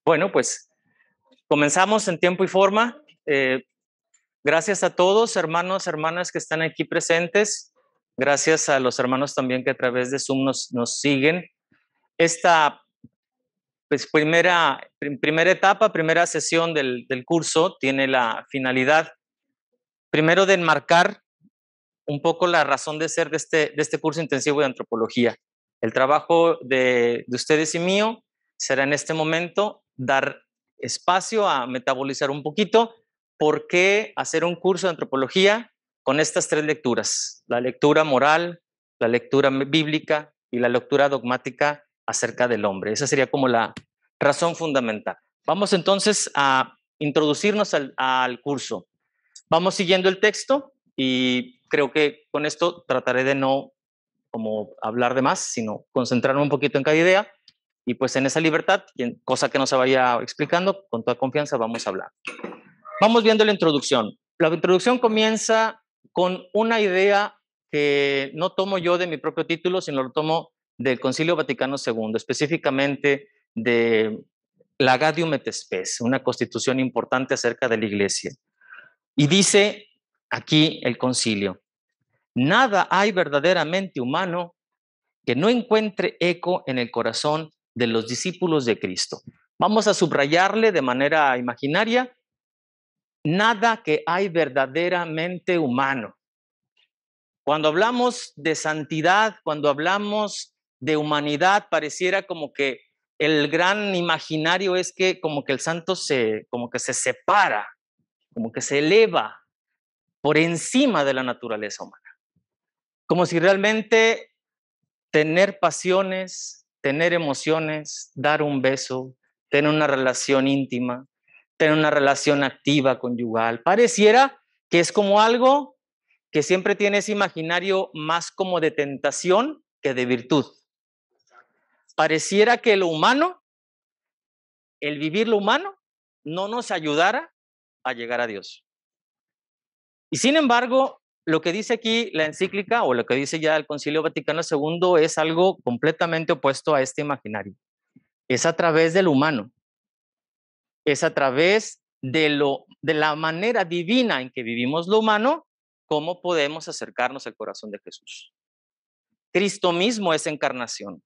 Bueno, pues comenzamos en tiempo y forma. Gracias a todos, hermanos, hermanas que están aquí presentes. Gracias a los hermanos también que a través de Zoom nos siguen. Esta pues, primera etapa, primera sesión del curso tiene la finalidad, primero, de enmarcar un poco la razón de ser de este curso intensivo de antropología. El trabajo de ustedes y mío será en este momento dar espacio a metabolizar un poquito por qué hacer un curso de antropología con estas tres lecturas: la lectura moral, la lectura bíblica y la lectura dogmática acerca del hombre. Esa sería como la razón fundamental. Vamos entonces a introducirnos al curso. Vamos siguiendo el texto y creo que con esto trataré de no como hablar de más, sino concentrarme un poquito en cada idea y pues en esa libertad, cosa que no se vaya explicando, con toda confianza vamos a hablar. Vamos viendo la introducción. La introducción comienza con una idea que no tomo yo de mi propio título, sino lo tomo del Concilio Vaticano II, específicamente de la Gaudium et Spes, una constitución importante acerca de la Iglesia. Y dice aquí el concilio: nada hay verdaderamente humano que no encuentre eco en el corazón de los discípulos de Cristo. Vamos a subrayarle de manera imaginaria: nada que hay verdaderamente humano. Cuando hablamos de santidad, cuando hablamos de humanidad, pareciera como que el gran imaginario es que como que el santo como que se separa, como que se eleva por encima de la naturaleza humana. Como si realmente tener pasiones, tener emociones, dar un beso, tener una relación íntima, tener una relación activa, conyugal, pareciera que es como algo que siempre tiene ese imaginario más como de tentación que de virtud. Pareciera que lo humano, el vivir lo humano, no nos ayudara a llegar a Dios. Y sin embargo, lo que dice aquí la encíclica, o lo que dice ya el Concilio Vaticano II, es algo completamente opuesto a este imaginario. Es a través del humano, es a través de la manera divina en que vivimos lo humano, cómo podemos acercarnos al corazón de Jesús. Cristo mismo es encarnación.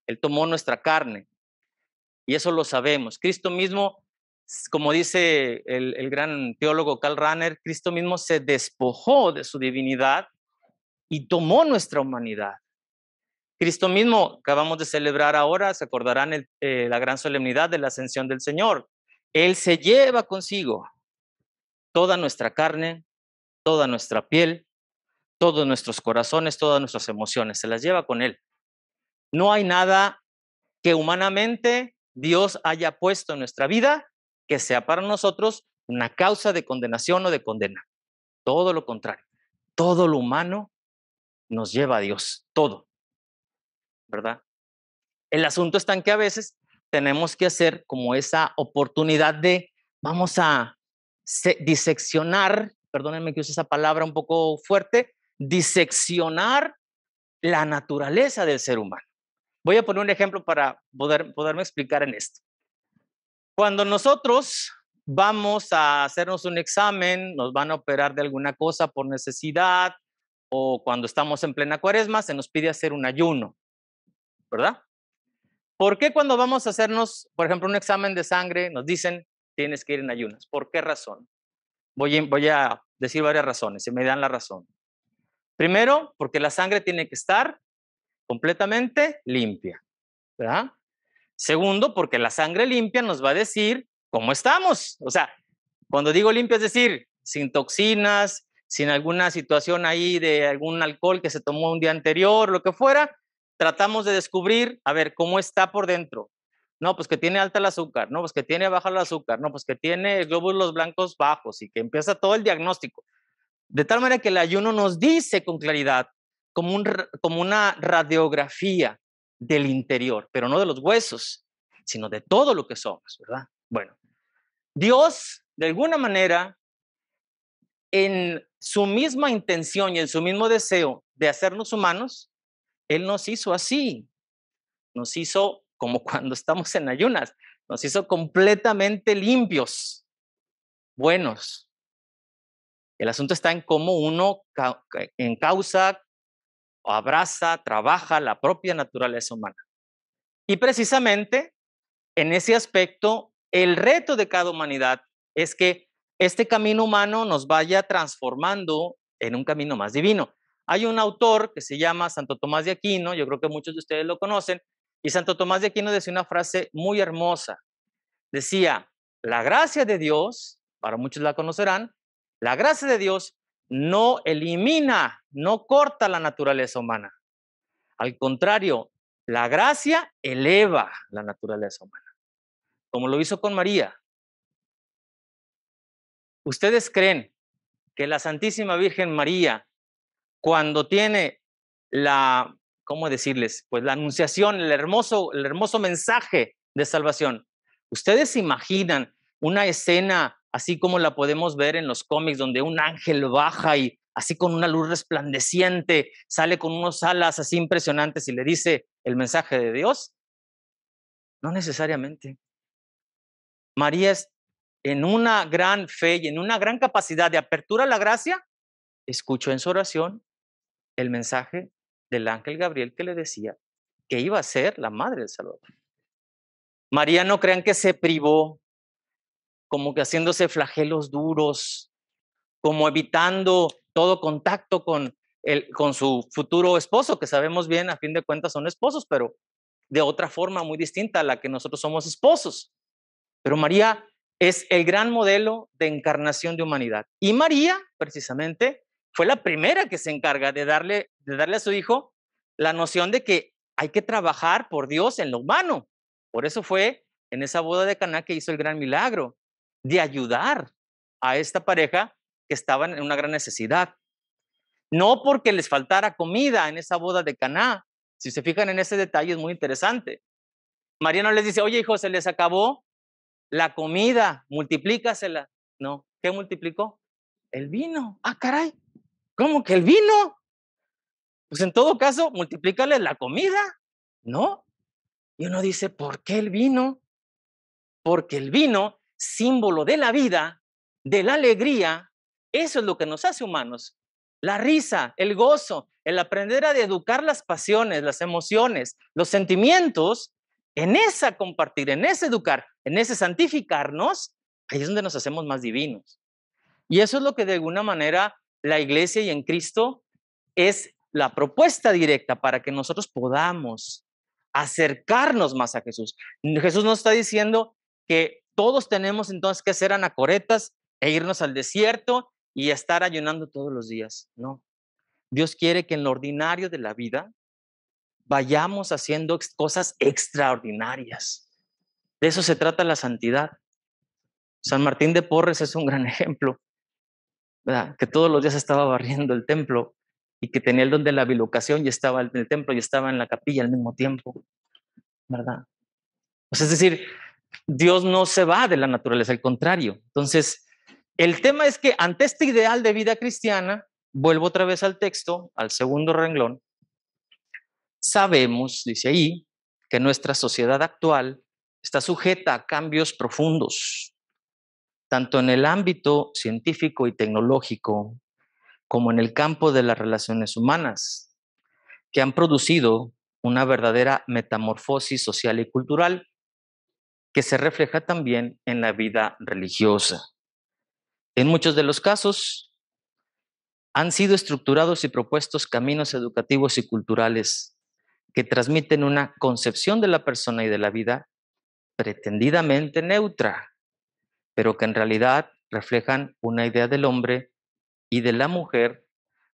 Él tomó nuestra carne, y eso lo sabemos. Cristo mismo, como dice el gran teólogo Karl Rahner, Cristo mismo se despojó de su divinidad y tomó nuestra humanidad. Cristo mismo, acabamos de celebrar ahora, se acordarán la gran solemnidad de la ascensión del Señor. Él se lleva consigo toda nuestra carne, toda nuestra piel, todos nuestros corazones, todas nuestras emociones, se las lleva con Él. No hay nada que humanamente Dios haya puesto en nuestra vida que sea para nosotros una causa de condenación o de condena. Todo lo contrario, todo lo humano nos lleva a Dios, todo, ¿verdad? El asunto está en que a veces tenemos que hacer como esa oportunidad de, vamos a diseccionar, perdónenme que use esa palabra un poco fuerte, diseccionar la naturaleza del ser humano. Voy a poner un ejemplo para poderme explicar en esto. Cuando nosotros vamos a hacernos un examen, nos van a operar de alguna cosa por necesidad, o cuando estamos en plena cuaresma, se nos pide hacer un ayuno, ¿verdad? ¿Por qué cuando vamos a hacernos, por ejemplo, un examen de sangre, nos dicen tienes que ir en ayunas? ¿Por qué razón? Voy a decir varias razones, si me dan la razón. Primero, porque la sangre tiene que estar completamente limpia, ¿verdad? Segundo, porque la sangre limpia nos va a decir cómo estamos. O sea, cuando digo limpia, es decir, sin toxinas, sin alguna situación ahí de algún alcohol que se tomó un día anterior, lo que fuera, tratamos de descubrir, a ver, cómo está por dentro. No, pues que tiene alta el azúcar, no, pues que tiene baja el azúcar, no, pues que tiene glóbulos blancos bajos, y que empieza todo el diagnóstico. De tal manera que el ayuno nos dice con claridad, como una radiografía del interior, pero no de los huesos, sino de todo lo que somos, ¿verdad? Bueno, Dios, de alguna manera, en su misma intención y en su mismo deseo de hacernos humanos, Él nos hizo así, nos hizo como cuando estamos en ayunas, Nos hizo completamente limpios, buenos. El asunto está en cómo uno encausa, abraza, trabaja la propia naturaleza humana. Y precisamente en ese aspecto, el reto de cada humanidad es que este camino humano nos vaya transformando en un camino más divino. Hay un autor que se llama Santo Tomás de Aquino, yo creo que muchos de ustedes lo conocen, y Santo Tomás de Aquino decía una frase muy hermosa. Decía, la gracia de Dios, para muchos la conocerán, la gracia de Dios no elimina, no corta la naturaleza humana. Al contrario, la gracia eleva la naturaleza humana, como lo hizo con María. ¿Ustedes creen que la Santísima Virgen María, cuando tiene la, ¿cómo decirles? Pues la anunciación, el hermoso mensaje de salvación, ¿ustedes se imaginan una escena así como la podemos ver en los cómics, donde un ángel baja y así con una luz resplandeciente, sale con unos alas así impresionantes y le dice el mensaje de Dios? No necesariamente. María es en una gran fe y en una gran capacidad de apertura a la gracia, escuchó en su oración el mensaje del ángel Gabriel que le decía que iba a ser la madre del Salvador. María, no crean que se privó, como que haciéndose flagelos duros, como evitando todo contacto con su futuro esposo, que sabemos bien, a fin de cuentas son esposos, pero de otra forma muy distinta a la que nosotros somos esposos. Pero María es el gran modelo de encarnación de humanidad. Y María, precisamente, fue la primera que se encarga de darle a su hijo la noción de que hay que trabajar por Dios en lo humano. Por eso fue en esa boda de Caná que hizo el gran milagro de ayudar a esta pareja que estaba en una gran necesidad. No porque les faltara comida en esa boda de Caná. Si se fijan en ese detalle es muy interesante. María no les dice, oye hijo, se les acabó la comida, multiplícasela. No, ¿qué multiplicó? El vino. Ah, caray, ¿cómo que el vino? Pues en todo caso, multiplícale la comida, ¿no? Y uno dice, ¿por qué el vino? Porque el vino, símbolo de la vida, de la alegría, eso es lo que nos hace humanos. La risa, el gozo, el aprender a educar las pasiones, las emociones, los sentimientos, en esa compartir, en ese educar, en ese santificarnos, ahí es donde nos hacemos más divinos. Y eso es lo que de alguna manera la iglesia y en Cristo es la propuesta directa para que nosotros podamos acercarnos más a Jesús. Jesús nos está diciendo que todos tenemos entonces que ser anacoretas e irnos al desierto y estar ayunando todos los días. No. Dios quiere que en lo ordinario de la vida vayamos haciendo cosas extraordinarias. De eso se trata la santidad. San Martín de Porres es un gran ejemplo, ¿verdad? Que todos los días estaba barriendo el templo y que tenía el don de la bilocación y estaba en el templo y estaba en la capilla al mismo tiempo, ¿verdad? Pues es decir, Dios no se va de la naturaleza, al contrario. Entonces, el tema es que ante este ideal de vida cristiana, vuelvo otra vez al texto, al segundo renglón, sabemos, dice ahí, que nuestra sociedad actual está sujeta a cambios profundos, tanto en el ámbito científico y tecnológico como en el campo de las relaciones humanas, que han producido una verdadera metamorfosis social y cultural que se refleja también en la vida religiosa. En muchos de los casos han sido estructurados y propuestos caminos educativos y culturales que transmiten una concepción de la persona y de la vida pretendidamente neutra, pero que en realidad reflejan una idea del hombre y de la mujer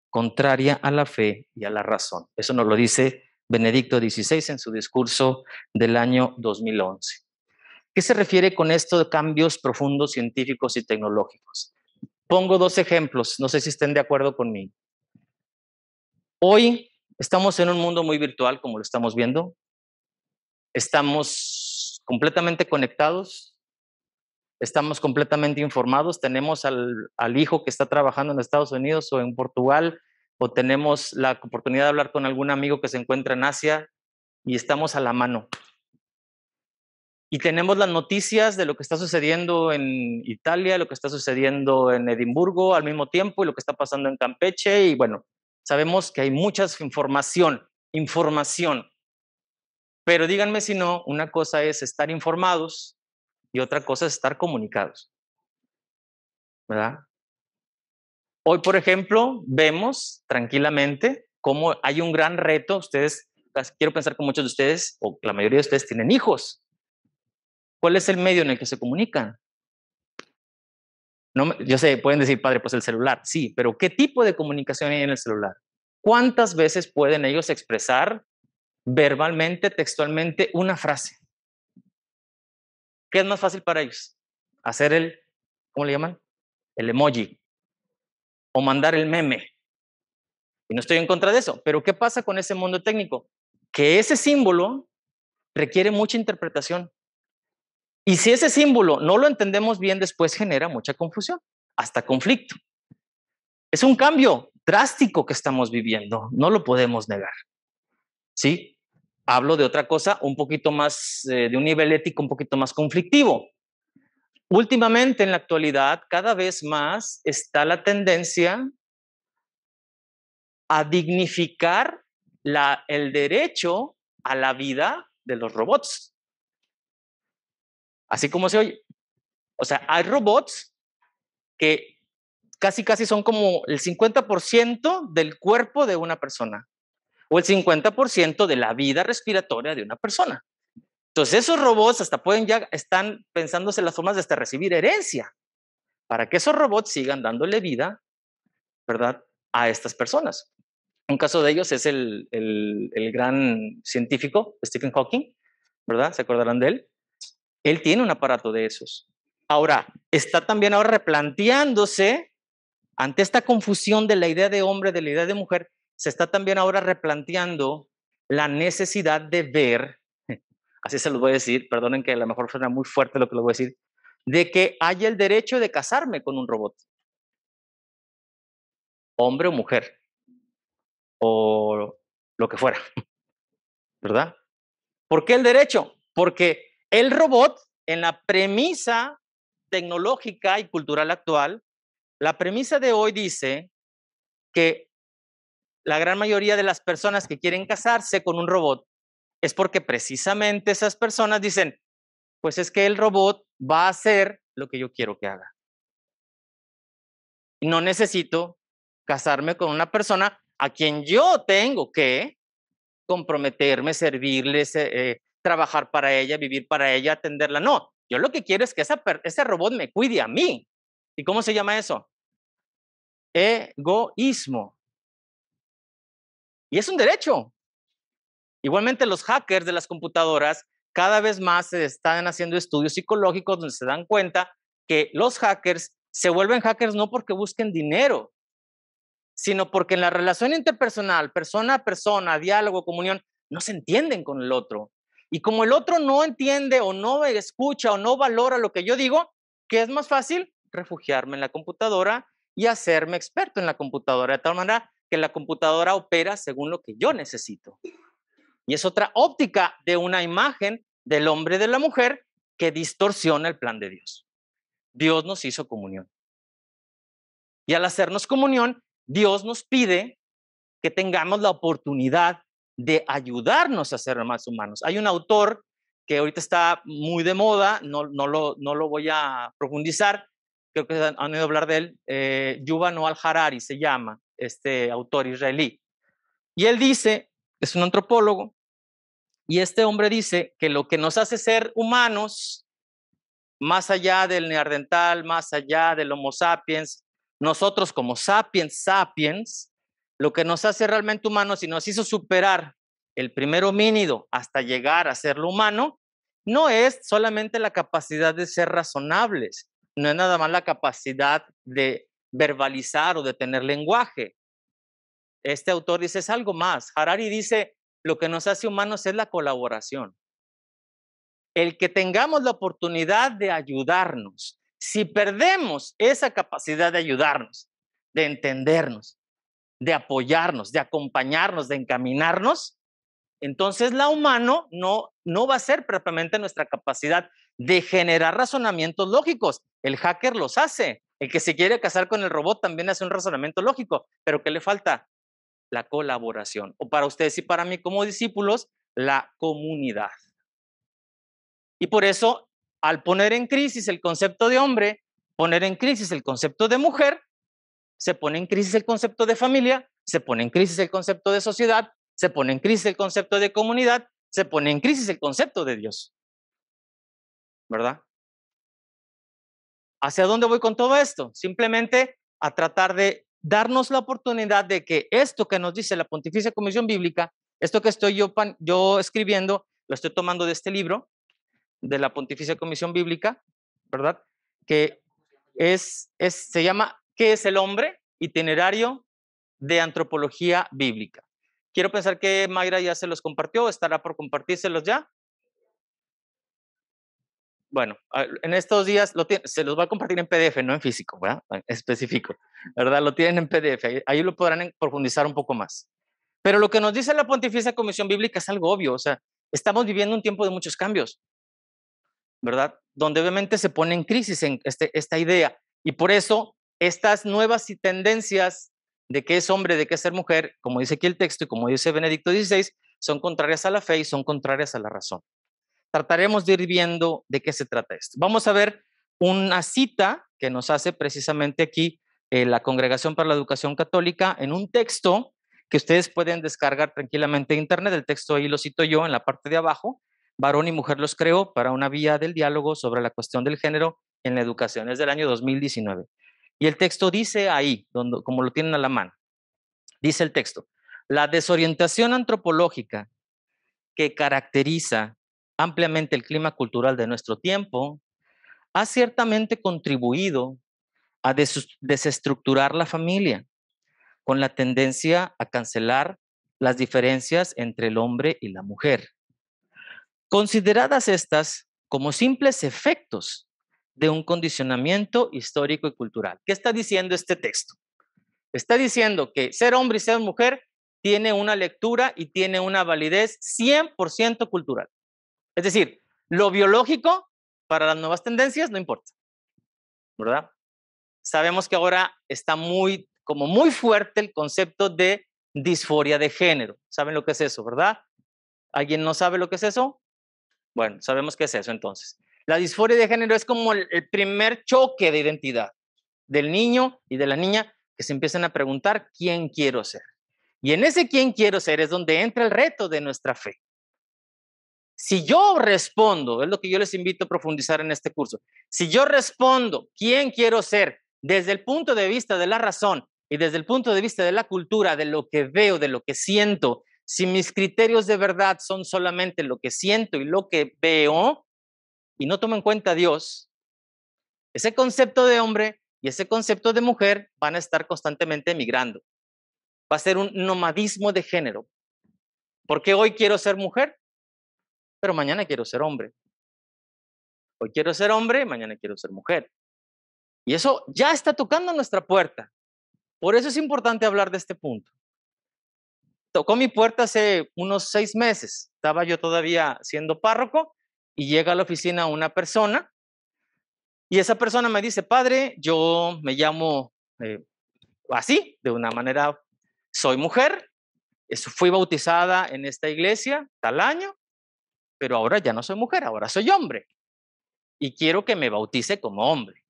contraria a la fe y a la razón. Eso nos lo dice Benedicto XVI en su discurso del año 2011. ¿Qué se refiere con esto de cambios profundos científicos y tecnológicos? Pongo dos ejemplos, no sé si estén de acuerdo conmigo. Hoy estamos en un mundo muy virtual, como lo estamos viendo. Estamos completamente conectados, estamos completamente informados. Tenemos al hijo que está trabajando en Estados Unidos o en Portugal, o tenemos la oportunidad de hablar con algún amigo que se encuentra en Asia y estamos a la mano. y tenemos las noticias de lo que está sucediendo en Italia, lo que está sucediendo en Edimburgo al mismo tiempo y lo que está pasando en Campeche. Y bueno, sabemos que hay mucha información. Pero díganme si no, una cosa es estar informados y otra cosa es estar comunicados, ¿verdad? Hoy, por ejemplo, vemos tranquilamente cómo hay un gran reto. Ustedes, quiero pensar que muchos de ustedes, o la mayoría de ustedes, tienen hijos. ¿Cuál es el medio en el que se comunican? No, yo sé, pueden decir, padre, pues el celular. Sí, pero ¿qué tipo de comunicación hay en el celular? ¿Cuántas veces pueden ellos expresar verbalmente, textualmente, una frase? ¿Qué es más fácil para ellos? Hacer el, ¿cómo le llaman? El emoji o mandar el meme. Y no estoy en contra de eso, pero ¿qué pasa con ese mundo técnico? Que ese símbolo requiere mucha interpretación. Y si ese símbolo no lo entendemos bien, después genera mucha confusión, hasta conflicto. Es un cambio drástico que estamos viviendo, no lo podemos negar. ¿Sí? Hablo de otra cosa un poquito más, de un nivel ético un poquito más conflictivo. Últimamente, en la actualidad, cada vez más está la tendencia a dignificar el derecho a la vida de los robots. Así como se oye. O sea, hay robots que casi son como el 50% del cuerpo de una persona o el 50% de la vida respiratoria de una persona. Entonces, esos robots hasta están pensándose las formas de hasta recibir herencia para que esos robots sigan dándole vida, ¿verdad?, a estas personas. Un caso de ellos es el gran científico Stephen Hawking, ¿verdad? ¿Se acordarán de él? Él tiene un aparato de esos. Ahora, está también ahora replanteándose, ante esta confusión de la idea de hombre, de la idea de mujer, se está también ahora replanteando la necesidad de ver, así se los voy a decir, perdonen que a lo mejor suena muy fuerte lo que les voy a decir, de que haya el derecho de casarme con un robot, hombre o mujer, o lo que fuera, ¿verdad? ¿Por qué el derecho? Porque el robot, en la premisa tecnológica y cultural actual, la premisa de hoy dice que la gran mayoría de las personas que quieren casarse con un robot es porque precisamente esas personas dicen, pues es que el robot va a hacer lo que yo quiero que haga. Y no necesito casarme con una persona a quien yo tengo que comprometerme, servirles, trabajar para ella, vivir para ella, atenderla. No, yo lo que quiero es que ese robot me cuide a mí. ¿Y cómo se llama eso? Egoísmo. Y es un derecho. Igualmente los hackers de las computadoras cada vez más se están haciendo estudios psicológicos donde se dan cuenta que los hackers se vuelven hackers no porque busquen dinero, sino porque en la relación interpersonal, persona a persona, diálogo, comunión, no se entienden con el otro. Y como el otro no entiende o no escucha o no valora lo que yo digo, ¿qué es más fácil? Refugiarme en la computadora y hacerme experto en la computadora, de tal manera que la computadora opera según lo que yo necesito. Y es otra óptica de una imagen del hombre y de la mujer que distorsiona el plan de Dios. Dios nos hizo comunión. Y al hacernos comunión, Dios nos pide que tengamos la oportunidad de ayudarnos a ser más humanos. Hay un autor que ahorita está muy de moda, no lo voy a profundizar, creo que han oído hablar de él, Yuval Noah Harari se llama, este autor israelí. Y él dice, es un antropólogo, y este hombre dice que lo que nos hace ser humanos, más allá del neandertal, más allá del Homo sapiens, nosotros como sapiens, lo que nos hace realmente humanos y nos hizo superar el primer homínido hasta llegar a ser lo humano, no es solamente la capacidad de ser razonables, no es nada más la capacidad de verbalizar o de tener lenguaje. Este autor dice, es algo más. Harari dice, lo que nos hace humanos es la colaboración. El que tengamos la oportunidad de ayudarnos. Si perdemos esa capacidad de ayudarnos, de entendernos, de apoyarnos, de acompañarnos, de encaminarnos, Entonces, la humano no va a ser propiamente nuestra capacidad de generar razonamientos lógicos. El hacker los hace. El que se quiere casar con el robot también hace un razonamiento lógico. Pero ¿qué le falta? La colaboración. O para ustedes y para mí como discípulos, la comunidad. Y por eso, al poner en crisis el concepto de hombre, poner en crisis el concepto de mujer, se pone en crisis el concepto de familia, se pone en crisis el concepto de sociedad, se pone en crisis el concepto de comunidad, se pone en crisis el concepto de Dios. ¿Verdad? ¿Hacia dónde voy con todo esto? Simplemente a tratar de darnos la oportunidad de que esto que nos dice la Pontificia Comisión Bíblica, esto que estoy yo escribiendo, lo estoy tomando de este libro, de la Pontificia Comisión Bíblica, ¿verdad? Que se llama ¿Qué es el hombre? Itinerario de antropología bíblica. Quiero pensar que Mayra ya se los compartió, estará por compartírselos ya. Bueno, en estos días se los va a compartir en PDF, no en físico, ¿verdad? Específico, ¿verdad? Lo tienen en PDF, ahí lo podrán profundizar un poco más. Pero lo que nos dice la Pontificia Comisión Bíblica es algo obvio, o sea, estamos viviendo un tiempo de muchos cambios, ¿verdad? Donde obviamente se pone en crisis esta idea. Y por eso estas nuevas tendencias de qué es hombre, de qué es ser mujer, como dice aquí el texto y como dice Benedicto XVI, son contrarias a la fe y son contrarias a la razón. Trataremos de ir viendo de qué se trata esto. Vamos a ver una cita que nos hace precisamente aquí la Congregación para la Educación Católica en un texto que ustedes pueden descargar tranquilamente de internet. El texto ahí lo cito yo en la parte de abajo. Varón y mujer los creó para una vía del diálogo sobre la cuestión del género en la educación. Es del año 2019. Y el texto dice ahí, como lo tienen a la mano, dice el texto, la desorientación antropológica que caracteriza ampliamente el clima cultural de nuestro tiempo ha ciertamente contribuido a desestructurar la familia, con la tendencia a cancelar las diferencias entre el hombre y la mujer. Consideradas estas como simples efectos de un condicionamiento histórico y cultural. ¿Qué está diciendo este texto? Está diciendo que ser hombre y ser mujer tiene una lectura y tiene una validez 100% cultural. Es decir, lo biológico para las nuevas tendencias no importa, ¿verdad? Sabemos que ahora está muy fuerte el concepto de disforia de género. ¿Saben lo que es eso, verdad? ¿Alguien no sabe lo que es eso? Bueno, sabemos qué es eso entonces. La disforia de género es como el primer choque de identidad del niño y de la niña que se empiezan a preguntar quién quiero ser. Y en ese quién quiero ser es donde entra el reto de nuestra fe. Si yo respondo, es lo que yo les invito a profundizar en este curso, si yo respondo quién quiero ser desde el punto de vista de la razón y desde el punto de vista de la cultura, de lo que veo, de lo que siento, si mis criterios de verdad son solamente lo que siento y lo que veo y no tomo en cuenta a Dios, ese concepto de hombre y ese concepto de mujer van a estar constantemente migrando. Va a ser un nomadismo de género. Porque hoy quiero ser mujer, pero mañana quiero ser hombre. Hoy quiero ser hombre, mañana quiero ser mujer. Y eso ya está tocando nuestra puerta. Por eso es importante hablar de este punto. Tocó mi puerta hace unos 6 meses. Estaba yo todavía siendo párroco y llega a la oficina una persona y esa persona me dice, padre, yo me llamo así, de una manera, soy mujer, fui bautizada en esta iglesia tal año, pero ahora ya no soy mujer, ahora soy hombre. Y quiero que me bautice como hombre.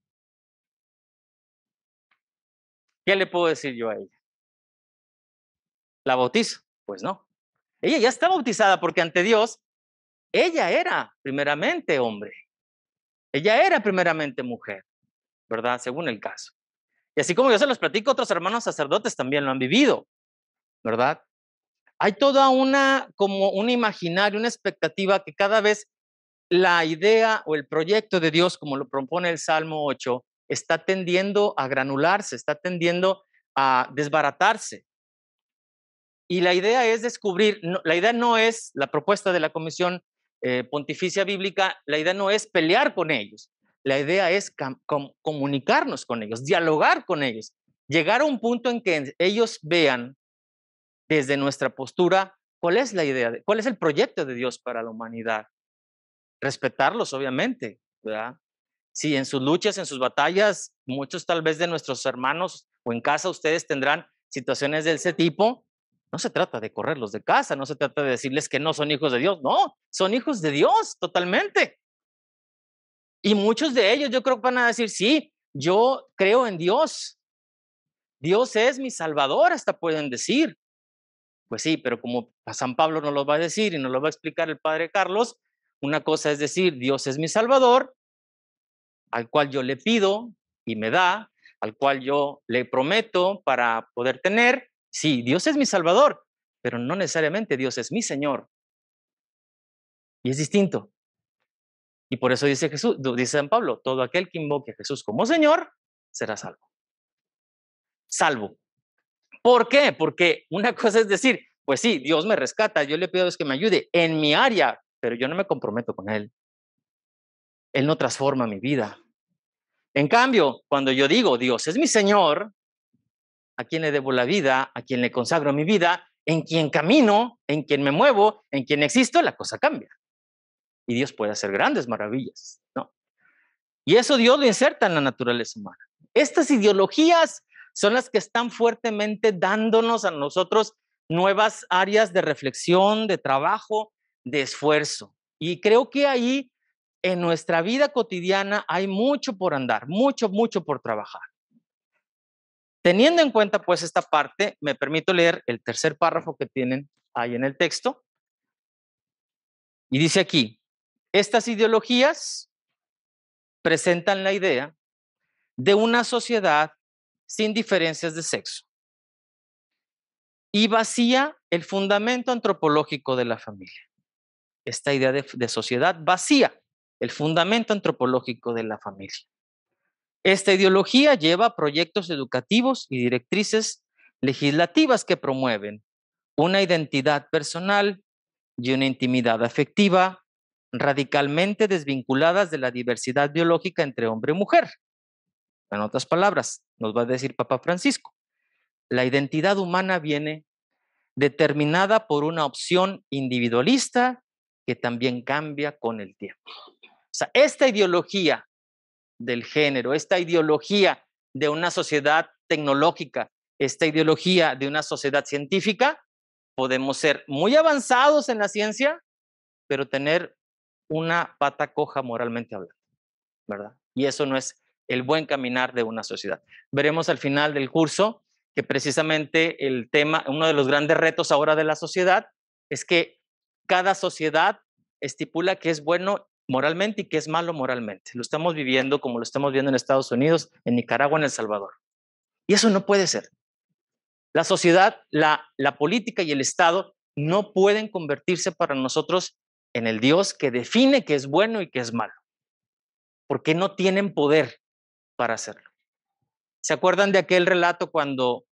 ¿Qué le puedo decir yo a ella? ¿La bautizo? Pues no. Ella ya está bautizada porque ante Dios, ella era primeramente hombre. Ella era primeramente mujer, ¿verdad? Según el caso. Y así como yo se los platico, otros hermanos sacerdotes también lo han vivido, ¿verdad? Hay toda como un imaginario, una expectativa que cada vez la idea o el proyecto de Dios, como lo propone el Salmo 8, está tendiendo a granularse, está tendiendo a desbaratarse. Y la idea es descubrir, la idea no es la propuesta de la Comisión Pontificia Bíblica, la idea no es pelear con ellos, la idea es comunicarnos con ellos, dialogar con ellos, llegar a un punto en que ellos vean desde nuestra postura ¿Cuál es la idea? ¿Cuál es el proyecto de Dios para la humanidad? Respetarlos, obviamente, ¿verdad? Si en sus luchas, en sus batallas, muchos tal vez de nuestros hermanos o en casa ustedes tendrán situaciones de ese tipo, no se trata de correrlos de casa, no se trata de decirles que no son hijos de Dios, no, son hijos de Dios totalmente. Y muchos de ellos yo creo que van a decir, sí, yo creo en Dios, Dios es mi Salvador, hasta pueden decir. Pues sí, pero como San Pablo nos lo va a decir y nos lo va a explicar el Padre Carlos, una cosa es decir, Dios es mi Salvador, al cual yo le pido y me da, al cual yo le prometo para poder tener. Sí, Dios es mi Salvador, pero no necesariamente Dios es mi Señor. Y es distinto. Y por eso dice Jesús, dice San Pablo, todo aquel que invoque a Jesús como Señor será salvo. Salvo. ¿Por qué? Porque una cosa es decir, pues sí, Dios me rescata, yo le pido a Dios que me ayude en mi área, pero yo no me comprometo con Él. Él no transforma mi vida. En cambio, cuando yo digo, Dios es mi Señor, a quien le debo la vida, a quien le consagro mi vida, en quien camino, en quien me muevo, en quien existo, la cosa cambia. Y Dios puede hacer grandes maravillas, ¿no? Y eso Dios lo inserta en la naturaleza humana. Estas ideologías son las que están fuertemente dándonos a nosotros nuevas áreas de reflexión, de trabajo, de esfuerzo. Y creo que ahí en nuestra vida cotidiana hay mucho por andar, mucho, mucho por trabajar. Teniendo en cuenta pues esta parte, me permito leer el tercer párrafo que tienen ahí en el texto. Y dice aquí, estas ideologías presentan la idea de una sociedad sin diferencias de sexo y vacía el fundamento antropológico de la familia. Esta idea de sociedad vacía el fundamento antropológico de la familia. Esta ideología lleva proyectos educativos y directrices legislativas que promueven una identidad personal y una intimidad afectiva radicalmente desvinculadas de la diversidad biológica entre hombre y mujer. En otras palabras, nos va a decir Papa Francisco, la identidad humana viene determinada por una opción individualista que también cambia con el tiempo. O sea, esta ideología del género, esta ideología de una sociedad tecnológica, esta ideología de una sociedad científica, podemos ser muy avanzados en la ciencia, pero tener una pata coja moralmente hablando, ¿verdad? Y eso no es el buen caminar de una sociedad. Veremos al final del curso que precisamente el tema, uno de los grandes retos ahora de la sociedad es que cada sociedad estipula qué es bueno moralmente y qué es malo moralmente. Lo estamos viviendo como lo estamos viendo en Estados Unidos, en Nicaragua, en El Salvador. Y eso no puede ser. La sociedad, la política y el Estado no pueden convertirse para nosotros en el Dios que define qué es bueno y qué es malo, porque no tienen poder para hacerlo. ¿Se acuerdan de aquel relato cuando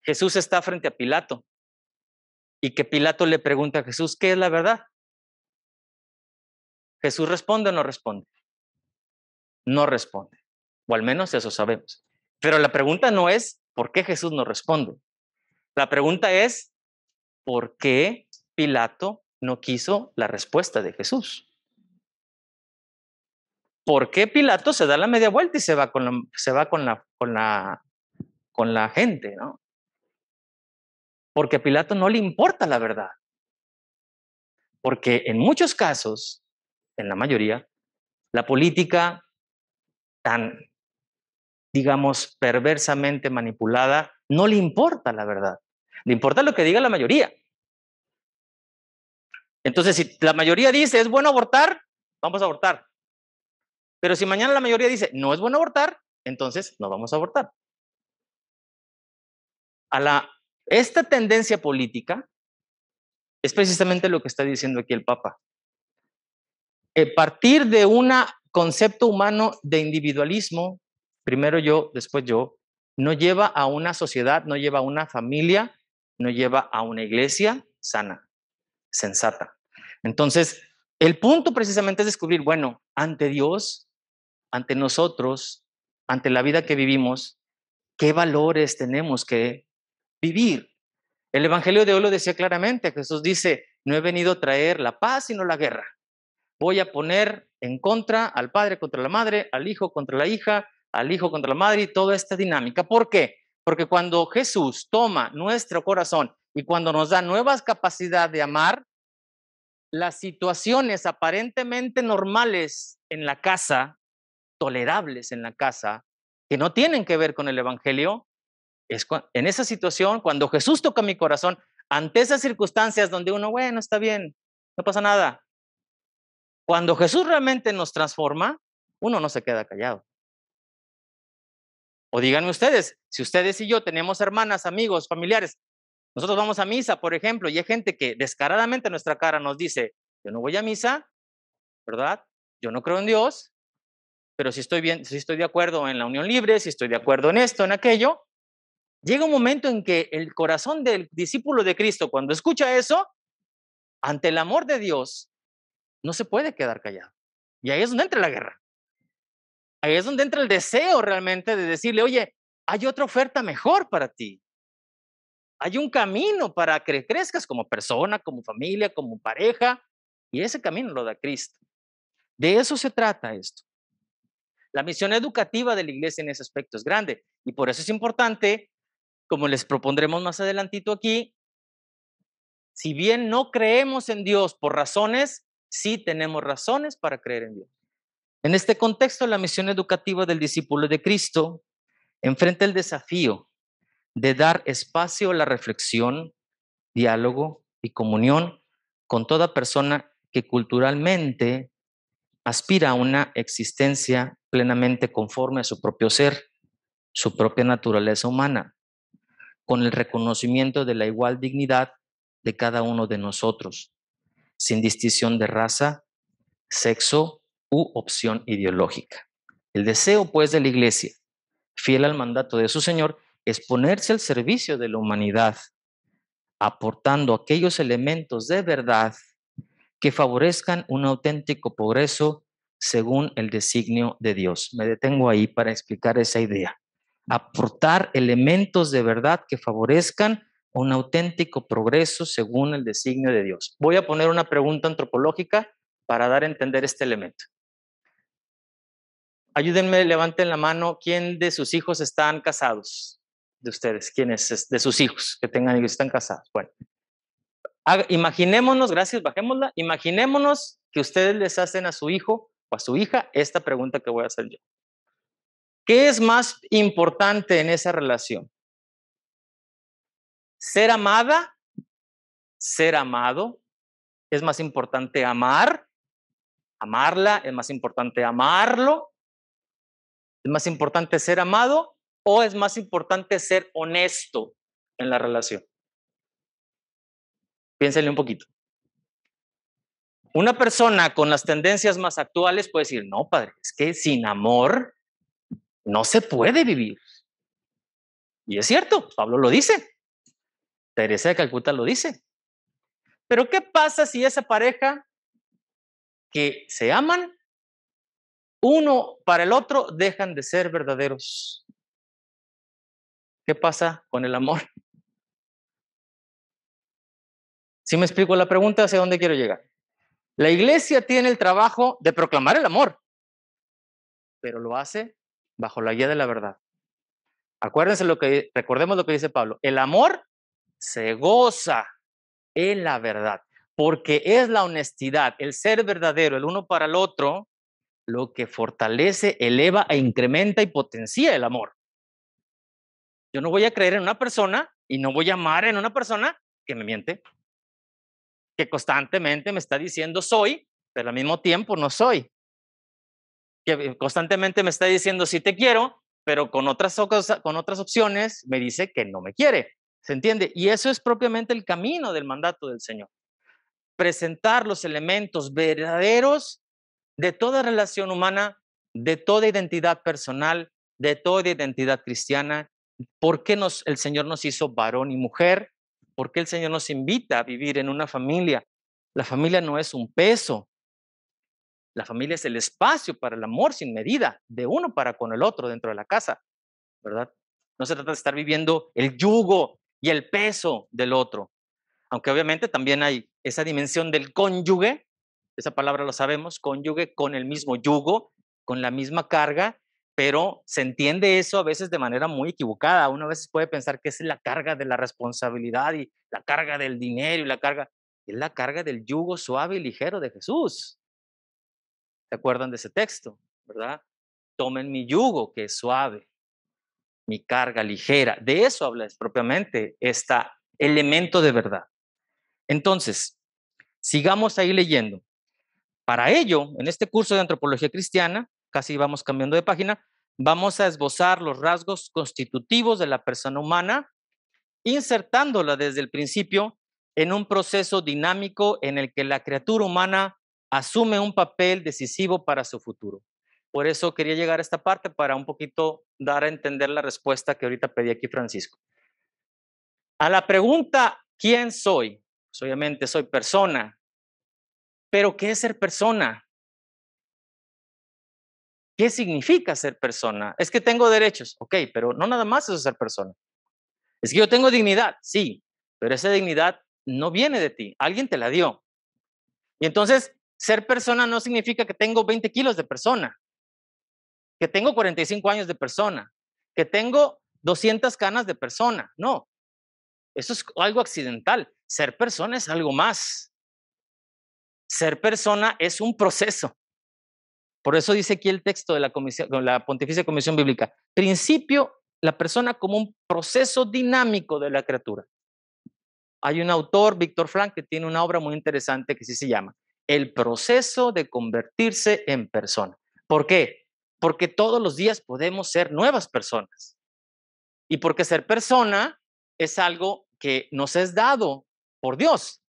Jesús está frente a Pilato y que Pilato le pregunta a Jesús, ¿qué es la verdad? ¿Jesús responde o no responde? No responde, o al menos eso sabemos. Pero la pregunta no es ¿por qué Jesús no responde? La pregunta es ¿por qué Pilato no quiso la respuesta de Jesús? ¿Por qué Pilato se da la media vuelta y se va con la gente, ¿no? Porque a Pilato no le importa la verdad. Porque en muchos casos, en la mayoría, la política tan, digamos, perversamente manipulada, no le importa la verdad. Le importa lo que diga la mayoría. Entonces, si la mayoría dice es bueno abortar, vamos a abortar. Pero si mañana la mayoría dice no es bueno abortar, entonces no vamos a abortar. Esta tendencia política es precisamente lo que está diciendo aquí el Papa. Partir de un concepto humano de individualismo, primero yo, después yo, no lleva a una sociedad, no lleva a una familia, no lleva a una iglesia sana, sensata. Entonces, el punto precisamente es descubrir, bueno, ante Dios, ante nosotros, ante la vida que vivimos, ¿qué valores tenemos que vivir? El Evangelio de hoy lo decía claramente. Jesús dice, no he venido a traer la paz, sino la guerra. Voy a poner en contra al padre contra la madre, al hijo contra la hija, al hijo contra la madre y toda esta dinámica. ¿Por qué? Porque cuando Jesús toma nuestro corazón y cuando nos da nuevas capacidades de amar, las situaciones aparentemente normales en la casa, tolerables en la casa, que no tienen que ver con el Evangelio, en esa situación, cuando Jesús toca mi corazón, ante esas circunstancias donde uno, bueno, está bien, no pasa nada. Cuando Jesús realmente nos transforma, uno no se queda callado. O díganme ustedes, si ustedes y yo tenemos hermanas, amigos, familiares, nosotros vamos a misa, por ejemplo, y hay gente que descaradamente en nuestra cara nos dice, yo no voy a misa, ¿verdad? Yo no creo en Dios, pero si estoy bien, si estoy de acuerdo en la unión libre, si estoy de acuerdo en esto, en aquello, llega un momento en que el corazón del discípulo de Cristo, cuando escucha eso, ante el amor de Dios, no se puede quedar callado. Y ahí es donde entra la guerra. Ahí es donde entra el deseo realmente de decirle, oye, hay otra oferta mejor para ti. Hay un camino para que crezcas como persona, como familia, como pareja, y ese camino lo da Cristo. De eso se trata esto. La misión educativa de la iglesia en ese aspecto es grande, y por eso es importante, como les propondremos más adelantito aquí, si bien no creemos en Dios por razones, sí tenemos razones para creer en Dios. En este contexto, la misión educativa del discípulo de Cristo enfrenta el desafío de dar espacio a la reflexión, diálogo y comunión con toda persona que culturalmente aspira a una existencia plenamente conforme a su propio ser, su propia naturaleza humana, con el reconocimiento de la igual dignidad de cada uno de nosotros, sin distinción de raza, sexo u opción ideológica. El deseo, pues, de la Iglesia, fiel al mandato de su Señor, es ponerse al servicio de la humanidad, aportando aquellos elementos de verdad que favorezcan un auténtico progreso según el designio de Dios. Me detengo ahí para explicar esa idea. Aportar elementos de verdad que favorezcan un auténtico progreso según el designio de Dios. Voy a poner una pregunta antropológica para dar a entender este elemento. Ayúdenme, levanten la mano. ¿Quién de sus hijos están casados? De ustedes, ¿quiénes de sus hijos que tengan hijos están casados? Bueno, imaginémonos, gracias, bajémosla. Imaginémonos que ustedes les hacen a su hijo o a su hija esta pregunta que voy a hacer yo. ¿Qué es más importante en esa relación? ¿Ser amada? ¿Ser amado? ¿Es más importante amar? ¿Amarla? ¿Es más importante amarlo? ¿Es más importante ser amado o es más importante ser honesto en la relación? Piénsenle un poquito. Una persona con las tendencias más actuales puede decir, no, padre, es que sin amor no se puede vivir. Y es cierto, Pablo lo dice. Teresa de Calcuta lo dice. Pero ¿qué pasa si esa pareja que se aman, uno para el otro, dejan de ser verdaderos? ¿Qué pasa con el amor? ¿Sí me explico la pregunta hacia dónde quiero llegar? La iglesia tiene el trabajo de proclamar el amor, pero lo hace bajo la guía de la verdad. Recordemos lo que dice Pablo, el amor se goza en la verdad, porque es la honestidad, el ser verdadero, el uno para el otro, lo que fortalece, eleva e incrementa y potencia el amor. Yo no voy a creer en una persona y no voy a amar en una persona que me miente, que constantemente me está diciendo soy, pero al mismo tiempo no soy, que constantemente me está diciendo sí te quiero, pero con otras opciones me dice que no me quiere. ¿Se entiende? Y eso es propiamente el camino del mandato del Señor. Presentar los elementos verdaderos de toda relación humana, de toda identidad personal, de toda identidad cristiana. ¿Por qué el Señor nos hizo varón y mujer? ¿Por qué el Señor nos invita a vivir en una familia? La familia no es un peso. La familia es el espacio para el amor sin medida, de uno para con el otro dentro de la casa, ¿verdad? No se trata de estar viviendo el yugo y el peso del otro. Aunque obviamente también hay esa dimensión del cónyuge, esa palabra lo sabemos, cónyuge, con el mismo yugo, con la misma carga, pero se entiende eso a veces de manera muy equivocada. Uno a veces puede pensar que es la carga de la responsabilidad y la carga del dinero y es la carga del yugo suave y ligero de Jesús. ¿Se acuerdan de ese texto? ¿Verdad? Tomen mi yugo que es suave, mi carga ligera. De eso habla propiamente este elemento de verdad. Entonces, sigamos ahí leyendo. Para ello, en este curso de antropología cristiana, casi vamos cambiando de página, vamos a esbozar los rasgos constitutivos de la persona humana, insertándola desde el principio en un proceso dinámico en el que la criatura humana asume un papel decisivo para su futuro. Por eso quería llegar a esta parte para un poquito dar a entender la respuesta que ahorita pedí aquí Francisco. A la pregunta, ¿quién soy? Pues obviamente soy persona. ¿Pero qué es ser persona? ¿Qué significa ser persona? Es que tengo derechos, ok, pero no nada más eso es ser persona. Es que yo tengo dignidad, sí, pero esa dignidad no viene de ti, alguien te la dio. Y entonces, ser persona no significa que tengo 20 kilos de persona, que tengo 45 años de persona, que tengo 200 canas de persona. No, eso es algo accidental. Ser persona es algo más. Ser persona es un proceso. Por eso dice aquí el texto de la Pontificia Comisión Bíblica, principio, la persona como un proceso dinámico de la criatura. Hay un autor, Víctor Frank, que tiene una obra muy interesante que sí se llama El proceso de convertirse en persona. ¿Por qué? Porque todos los días podemos ser nuevas personas. Y porque ser persona es algo que nos es dado por Dios.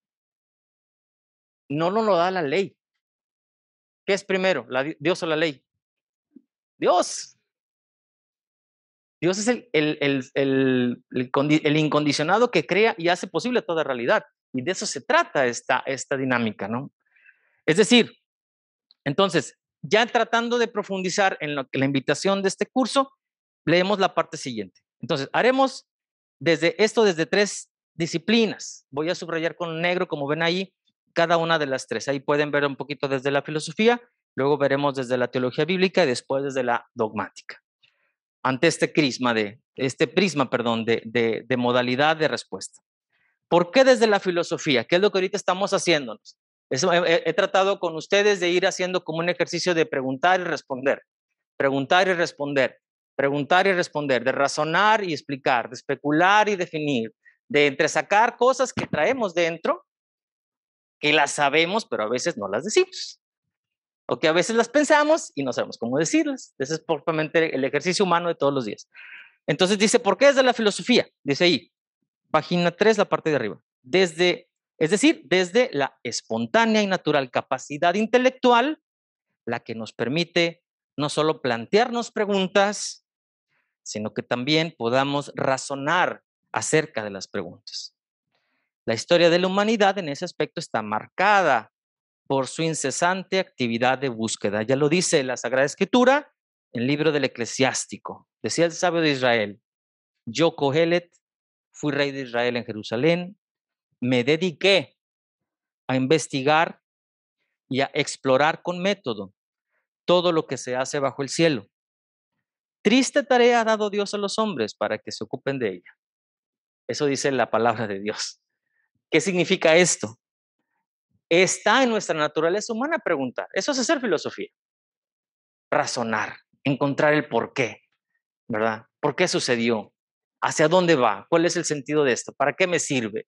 No nos lo da la ley. ¿Qué es primero, Dios o la ley? Dios. Dios es el incondicionado que crea y hace posible toda realidad. Y de eso se trata esta dinámica, ¿no? Es decir, entonces, ya tratando de profundizar en la invitación de este curso, leemos la parte siguiente. Entonces, haremos desde 3 disciplinas. Voy a subrayar con negro, como ven ahí, cada una de las 3. Ahí pueden ver un poquito desde la filosofía, luego veremos desde la teología bíblica y después desde la dogmática. Ante este prisma de modalidad de respuesta. ¿Por qué desde la filosofía? ¿Qué es lo que ahorita estamos haciéndonos? He tratado con ustedes de ir haciendo como un ejercicio de preguntar y responder, preguntar y responder, preguntar y responder, de razonar y explicar, de especular y definir, de entresacar cosas que traemos dentro, que las sabemos, pero a veces no las decimos. O que a veces las pensamos y no sabemos cómo decirlas. Ese es propiamente el ejercicio humano de todos los días. Entonces dice, ¿por qué desde la filosofía? Dice ahí, página 3, la parte de arriba. Es decir, desde la espontánea y natural capacidad intelectual, la que nos permite no solo plantearnos preguntas, sino que también podamos razonar acerca de las preguntas. La historia de la humanidad en ese aspecto está marcada por su incesante actividad de búsqueda. Ya lo dice la Sagrada Escritura en el libro del Eclesiástico. Decía el sabio de Israel, yo, Cogelet, fui rey de Israel en Jerusalén, me dediqué a investigar y a explorar con método todo lo que se hace bajo el cielo. Triste tarea ha dado Dios a los hombres para que se ocupen de ella. Eso dice la palabra de Dios. ¿Qué significa esto? Está en nuestra naturaleza humana preguntar. Eso es hacer filosofía. Razonar, encontrar el por qué, ¿verdad? ¿Por qué sucedió? ¿Hacia dónde va? ¿Cuál es el sentido de esto? ¿Para qué me sirve?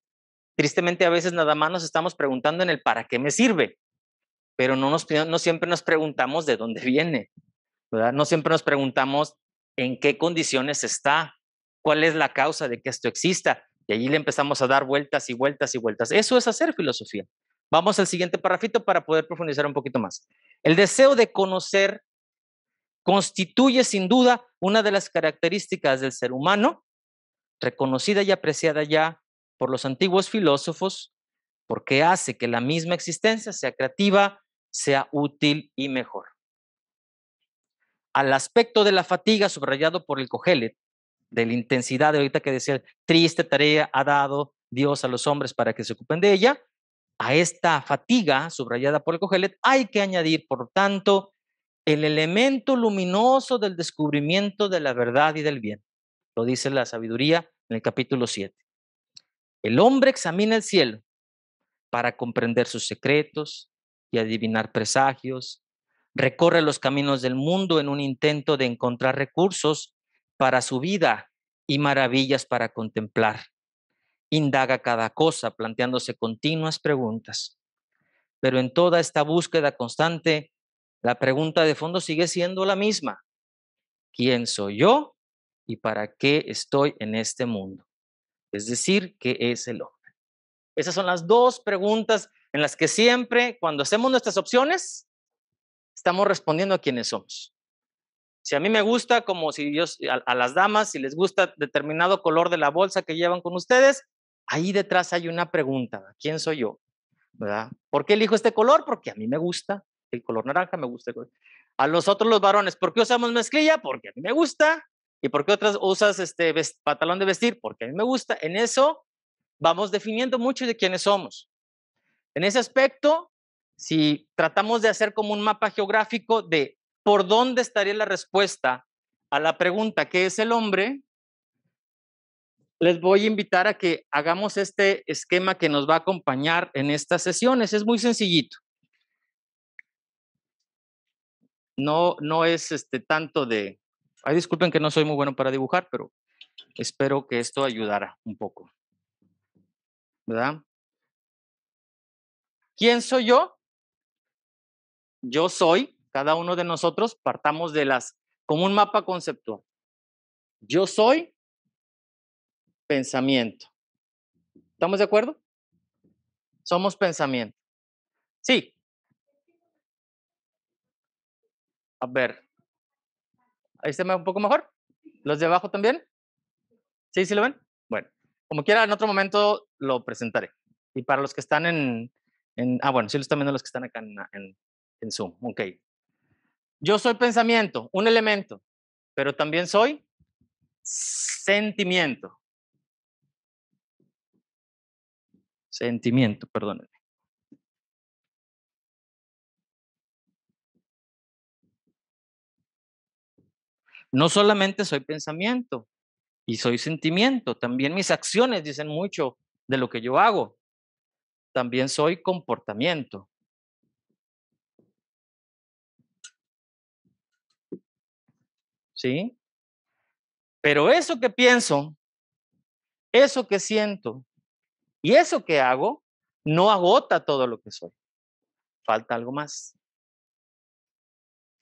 Tristemente a veces nada más nos estamos preguntando en el para qué me sirve, pero no siempre nos preguntamos de dónde viene, ¿verdad? No siempre nos preguntamos en qué condiciones está, cuál es la causa de que esto exista. Y allí le empezamos a dar vueltas y vueltas y vueltas. Eso es hacer filosofía. Vamos al siguiente parrafito para poder profundizar un poquito más. El deseo de conocer constituye sin duda una de las características del ser humano, reconocida y apreciada ya por los antiguos filósofos, porque hace que la misma existencia sea creativa, sea útil y mejor. Al aspecto de la fatiga subrayado por el Cogelet, de la intensidad de ahorita que decía, triste tarea ha dado Dios a los hombres para que se ocupen de ella, a esta fatiga subrayada por el Cogelet hay que añadir, por tanto, el elemento luminoso del descubrimiento de la verdad y del bien. Lo dice la sabiduría en el capítulo 7. El hombre examina el cielo para comprender sus secretos y adivinar presagios. Recorre los caminos del mundo en un intento de encontrar recursos para su vida y maravillas para contemplar. Indaga cada cosa planteándose continuas preguntas. Pero en toda esta búsqueda constante, la pregunta de fondo sigue siendo la misma. ¿Quién soy yo y para qué estoy en este mundo? Es decir, ¿qué es el hombre? Esas son las dos preguntas en las que siempre, cuando hacemos nuestras opciones, estamos respondiendo a quiénes somos. Si a mí me gusta, como si a las damas, si les gusta determinado color de la bolsa que llevan con ustedes, ahí detrás hay una pregunta, ¿quién soy yo? ¿Verdad? ¿Por qué elijo este color? Porque a mí me gusta el color naranja, me gusta el color. A los otros, los varones, ¿por qué usamos mezclilla? Porque a mí me gusta. ¿Y por qué otras usas pantalón de vestir? Porque a mí me gusta. En eso vamos definiendo mucho de quiénes somos. En ese aspecto, si tratamos de hacer como un mapa geográfico de por dónde estaría la respuesta a la pregunta ¿qué es el hombre?, les voy a invitar a que hagamos este esquema que nos va a acompañar en estas sesiones. Es muy sencillito. No es tanto de... Ay, disculpen que no soy muy bueno para dibujar, pero espero que esto ayudara un poco. ¿Verdad? ¿Quién soy yo? Yo soy, cada uno de nosotros, partamos de como un mapa conceptual. Yo soy pensamiento. ¿Estamos de acuerdo? Somos pensamiento. Sí. A ver. Ahí se me ve un poco mejor. ¿Los de abajo también? ¿Sí? ¿Sí lo ven? Bueno, como quiera, en otro momento lo presentaré. Y para los que están bueno, sí lo están viendo los que están acá en Zoom. Ok. Yo soy pensamiento, un elemento, pero también soy sentimiento. Sentimiento, perdónenme. No solamente soy pensamiento y soy sentimiento, también mis acciones dicen mucho de lo que yo hago. También soy comportamiento. ¿Sí? Pero eso que pienso, eso que siento y eso que hago no agota todo lo que soy. Falta algo más.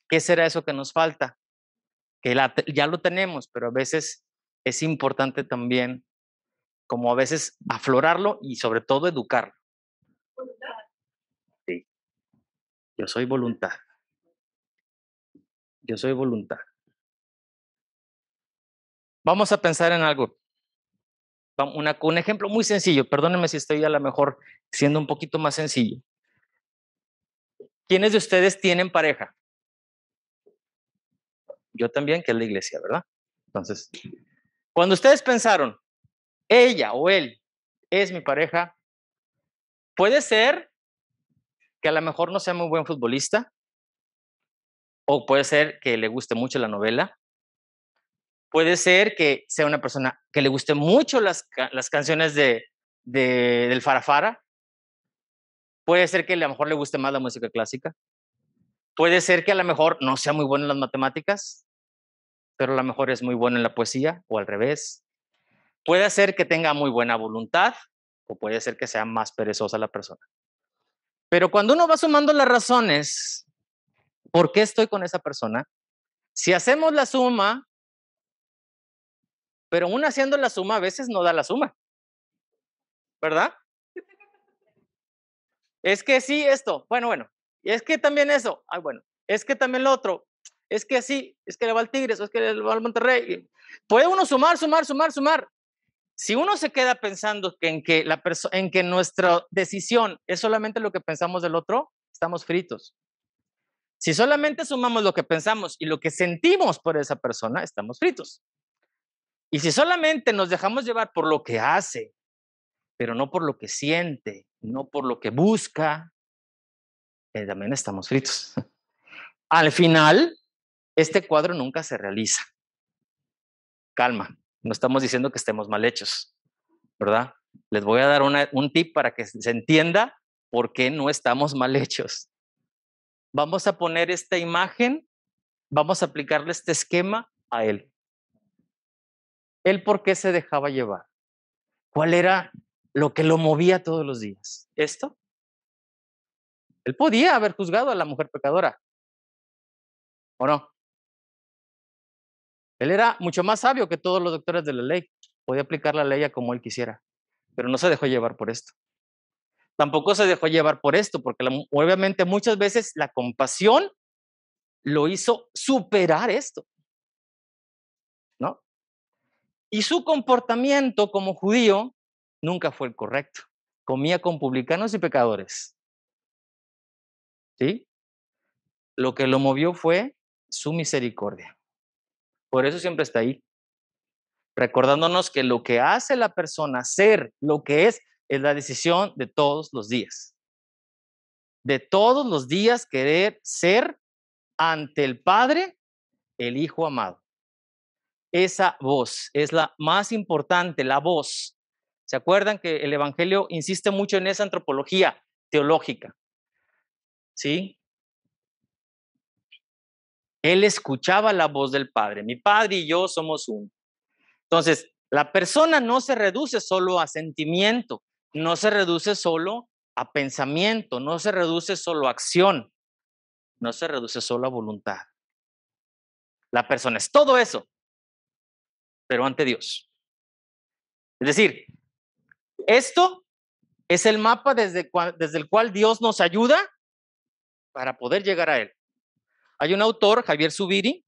¿Qué será eso que nos falta? Que ya lo tenemos, pero a veces es importante también, como a veces, aflorarlo y sobre todo educarlo. Sí. Yo soy voluntad. Yo soy voluntad. Vamos a pensar en algo. Un ejemplo muy sencillo. Perdónenme si estoy a lo mejor siendo un poquito más sencillo. ¿Quiénes de ustedes tienen pareja? Yo también, que es la iglesia, ¿verdad? Entonces, cuando ustedes pensaron, ella o él es mi pareja, puede ser que a lo mejor no sea muy buen futbolista, o puede ser que le guste mucho la novela, puede ser que sea una persona que le guste mucho las canciones del Farafara, puede ser que a lo mejor le guste más la música clásica, puede ser que a lo mejor no sea muy bueno en las matemáticas, pero a lo mejor es muy bueno en la poesía, o al revés. Puede ser que tenga muy buena voluntad, o puede ser que sea más perezosa la persona. Pero cuando uno va sumando las razones, ¿por qué estoy con esa persona? Si hacemos la suma, pero uno haciendo la suma a veces no da la suma, ¿verdad? Es que sí, esto, bueno, y es que también eso, bueno, es que también lo otro, es que sí, es que le va al Tigres, o es que le va al Monterrey. Puede uno sumar. Si uno se queda pensando en que nuestra decisión es solamente lo que pensamos del otro, estamos fritos. Si solamente sumamos lo que pensamos y lo que sentimos por esa persona, estamos fritos. Y si solamente nos dejamos llevar por lo que hace, pero no por lo que siente, no por lo que busca, también estamos fritos. Al final, este cuadro nunca se realiza. Calma, no estamos diciendo que estemos mal hechos, ¿verdad? Les voy a dar un tip para que se entienda por qué no estamos mal hechos. Vamos a poner esta imagen, vamos a aplicarle este esquema a él. ¿Él por qué se dejaba llevar? ¿Cuál era lo que lo movía todos los días? ¿Esto? Él podía haber juzgado a la mujer pecadora, ¿o no? Él era mucho más sabio que todos los doctores de la ley. Podía aplicar la ley a como él quisiera, pero no se dejó llevar por esto. Tampoco se dejó llevar por esto, porque obviamente muchas veces la compasión lo hizo superar esto, ¿no? Y su comportamiento como judío nunca fue el correcto. Comía con publicanos y pecadores, ¿sí? Lo que lo movió fue su misericordia. Por eso siempre está ahí, recordándonos que lo que hace la persona ser lo que es la decisión de todos los días. De todos los días querer ser ante el Padre el Hijo amado. Esa voz es la más importante, la voz. ¿Se acuerdan que el Evangelio insiste mucho en esa antropología teológica? ¿Sí? Él escuchaba la voz del Padre. Mi Padre y yo somos uno. Entonces, la persona no se reduce solo a sentimiento, no se reduce solo a pensamiento, no se reduce solo a acción, no se reduce solo a voluntad. La persona es todo eso, pero ante Dios. Es decir, esto es el mapa desde el cual Dios nos ayuda para poder llegar a Él. Hay un autor, Javier Zubiri,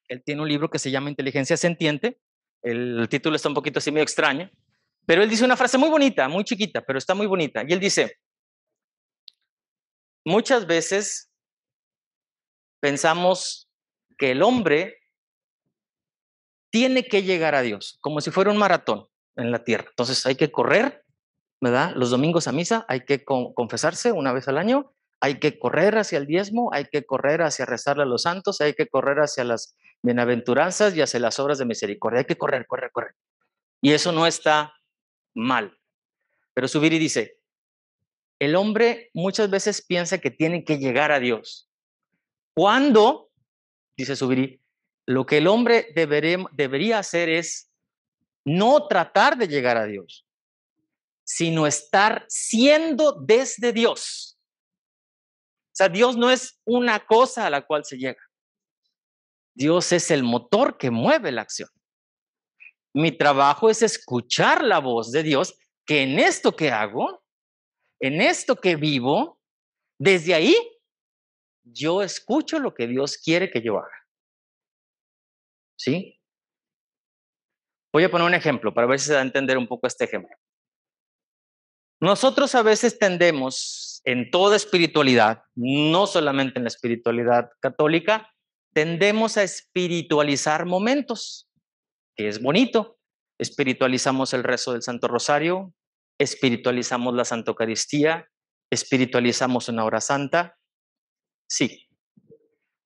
él tiene un libro que se llama Inteligencia Sentiente. El título está un poquito así medio extraño, pero él dice una frase muy bonita, muy chiquita, pero está muy bonita. Y él dice, muchas veces pensamos que el hombre tiene que llegar a Dios, como si fuera un maratón en la tierra. Entonces hay que correr, ¿verdad? Los domingos a misa hay que confesarse una vez al año, hay que correr hacia el diezmo, hay que correr hacia rezarle a los santos, hay que correr hacia las bienaventuranzas y hacia las obras de misericordia. Hay que correr, correr, correr. Y eso no está mal. Pero Zubiri dice, el hombre muchas veces piensa que tiene que llegar a Dios. Cuando, dice Zubiri, lo que el hombre debería hacer es no tratar de llegar a Dios, sino estar siendo desde Dios. O sea, Dios no es una cosa a la cual se llega. Dios es el motor que mueve la acción. Mi trabajo es escuchar la voz de Dios, que en esto que hago, en esto que vivo, desde ahí, yo escucho lo que Dios quiere que yo haga. ¿Sí? Voy a poner un ejemplo para ver si se da a entender un poco este ejemplo. Nosotros a veces tendemos en toda espiritualidad, no solamente en la espiritualidad católica, tendemos a espiritualizar momentos, que es bonito. Espiritualizamos el rezo del Santo Rosario, espiritualizamos la Santa Eucaristía, espiritualizamos una hora santa. Sí.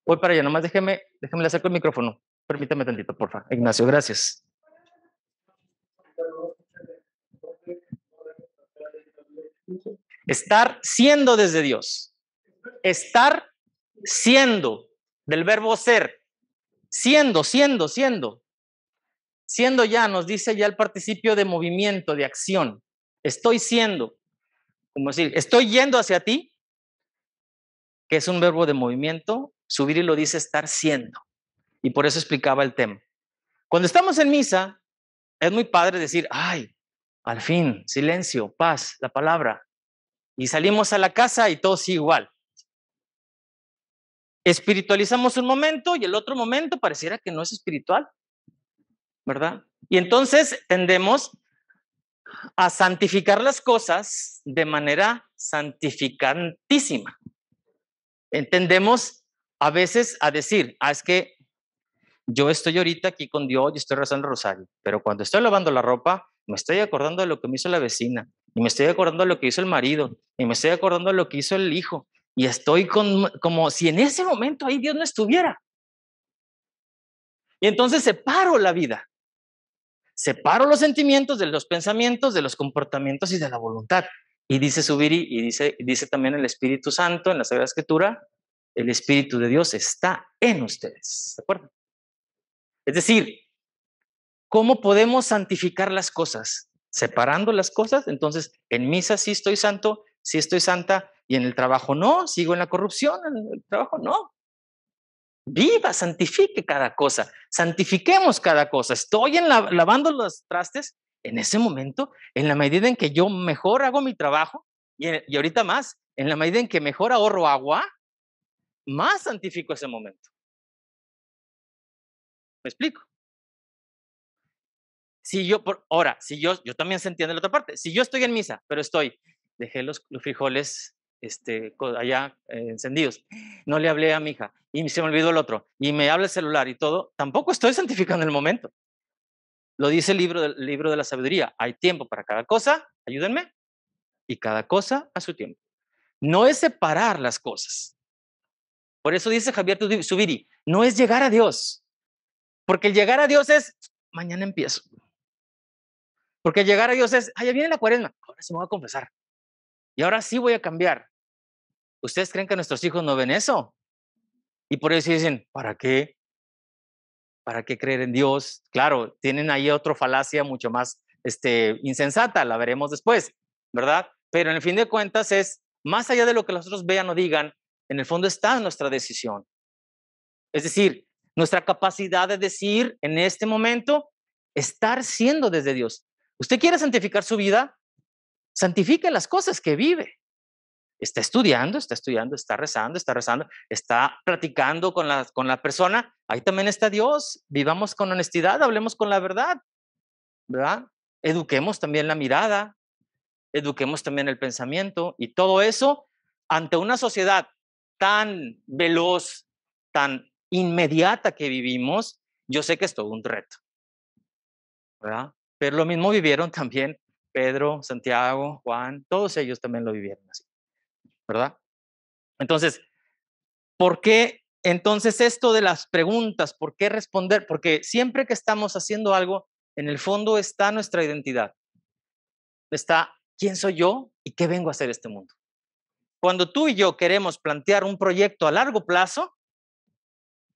Voy para allá, nomás déjeme le acerco el micrófono. Permítame tantito, por favor. Ignacio, gracias. Estar siendo desde Dios. Estar siendo, del verbo ser. Siendo. Siendo ya, nos dice ya el participio de movimiento, de acción. Estoy siendo. Como decir, estoy yendo hacia ti, que es un verbo de movimiento. Zubiri lo dice estar siendo. Y por eso explicaba el tema. Cuando estamos en misa, es muy padre decir, ay, al fin, silencio, paz, la palabra. Y salimos a la casa y todo sigue igual. Espiritualizamos un momento y el otro momento pareciera que no es espiritual, ¿verdad? Y entonces tendemos a santificar las cosas de manera santificantísima. Entendemos a veces a decir, es que yo estoy ahorita aquí con Dios y estoy rezando el rosario, pero cuando estoy lavando la ropa, me estoy acordando de lo que me hizo la vecina, y me estoy acordando de lo que hizo el marido, y me estoy acordando de lo que hizo el hijo, y estoy como si en ese momento ahí Dios no estuviera. Y entonces separo la vida, separo los sentimientos de los pensamientos, de los comportamientos y de la voluntad. Y dice Zubiri, y dice también el Espíritu Santo en la Sagrada Escritura, el Espíritu de Dios está en ustedes. ¿De acuerdo? Es decir, ¿cómo podemos santificar las cosas? Separando las cosas. Entonces, en misa sí estoy santo, sí estoy santa, y en el trabajo no, sigo en la corrupción, en el trabajo no. Viva, santifique cada cosa, santifiquemos cada cosa. Estoy lavando los trastes en ese momento, en la medida en que yo mejor hago mi trabajo, y ahorita más, en la medida en que mejor ahorro agua, más santifico ese momento. ¿Me explico? Si yo, si yo también se entiende la otra parte. Si yo estoy en misa, pero dejé los frijoles allá encendidos, no le hablé a mi hija y se me olvidó el otro y me habla el celular y todo, tampoco estoy santificando el momento. Lo dice el libro de la sabiduría. Hay tiempo para cada cosa, ayúdenme, y cada cosa a su tiempo. No es separar las cosas. Por eso dice Javier Zubiri, no es llegar a Dios, porque el llegar a Dios es, mañana empiezo. Porque llegar a Dios es, ya viene la cuaresma, ahora sí me voy a confesar. Y ahora sí voy a cambiar. ¿Ustedes creen que nuestros hijos no ven eso? Y por eso dicen, ¿para qué? ¿Para qué creer en Dios? Claro, tienen ahí otra falacia mucho más insensata, la veremos después, ¿verdad? Pero en el fin de cuentas es, más allá de lo que los otros vean o digan, en el fondo está nuestra decisión. Es decir, nuestra capacidad de decir en este momento, estar siendo desde Dios. ¿Usted quiere santificar su vida? Santifique las cosas que vive. Está estudiando, está rezando, está platicando con la persona. Ahí también está Dios. Vivamos con honestidad, hablemos con la verdad, ¿verdad? Eduquemos también la mirada, eduquemos también el pensamiento y todo eso ante una sociedad tan veloz, tan inmediata que vivimos. Yo sé que es todo un reto, ¿verdad? Pero lo mismo vivieron también Pedro, Santiago, Juan, todos ellos también lo vivieron así, ¿verdad? Entonces, ¿por qué entonces esto de las preguntas? ¿Por qué responder? Porque siempre que estamos haciendo algo, en el fondo está nuestra identidad. Está quién soy yo y qué vengo a hacer este mundo. Cuando tú y yo queremos plantear un proyecto a largo plazo,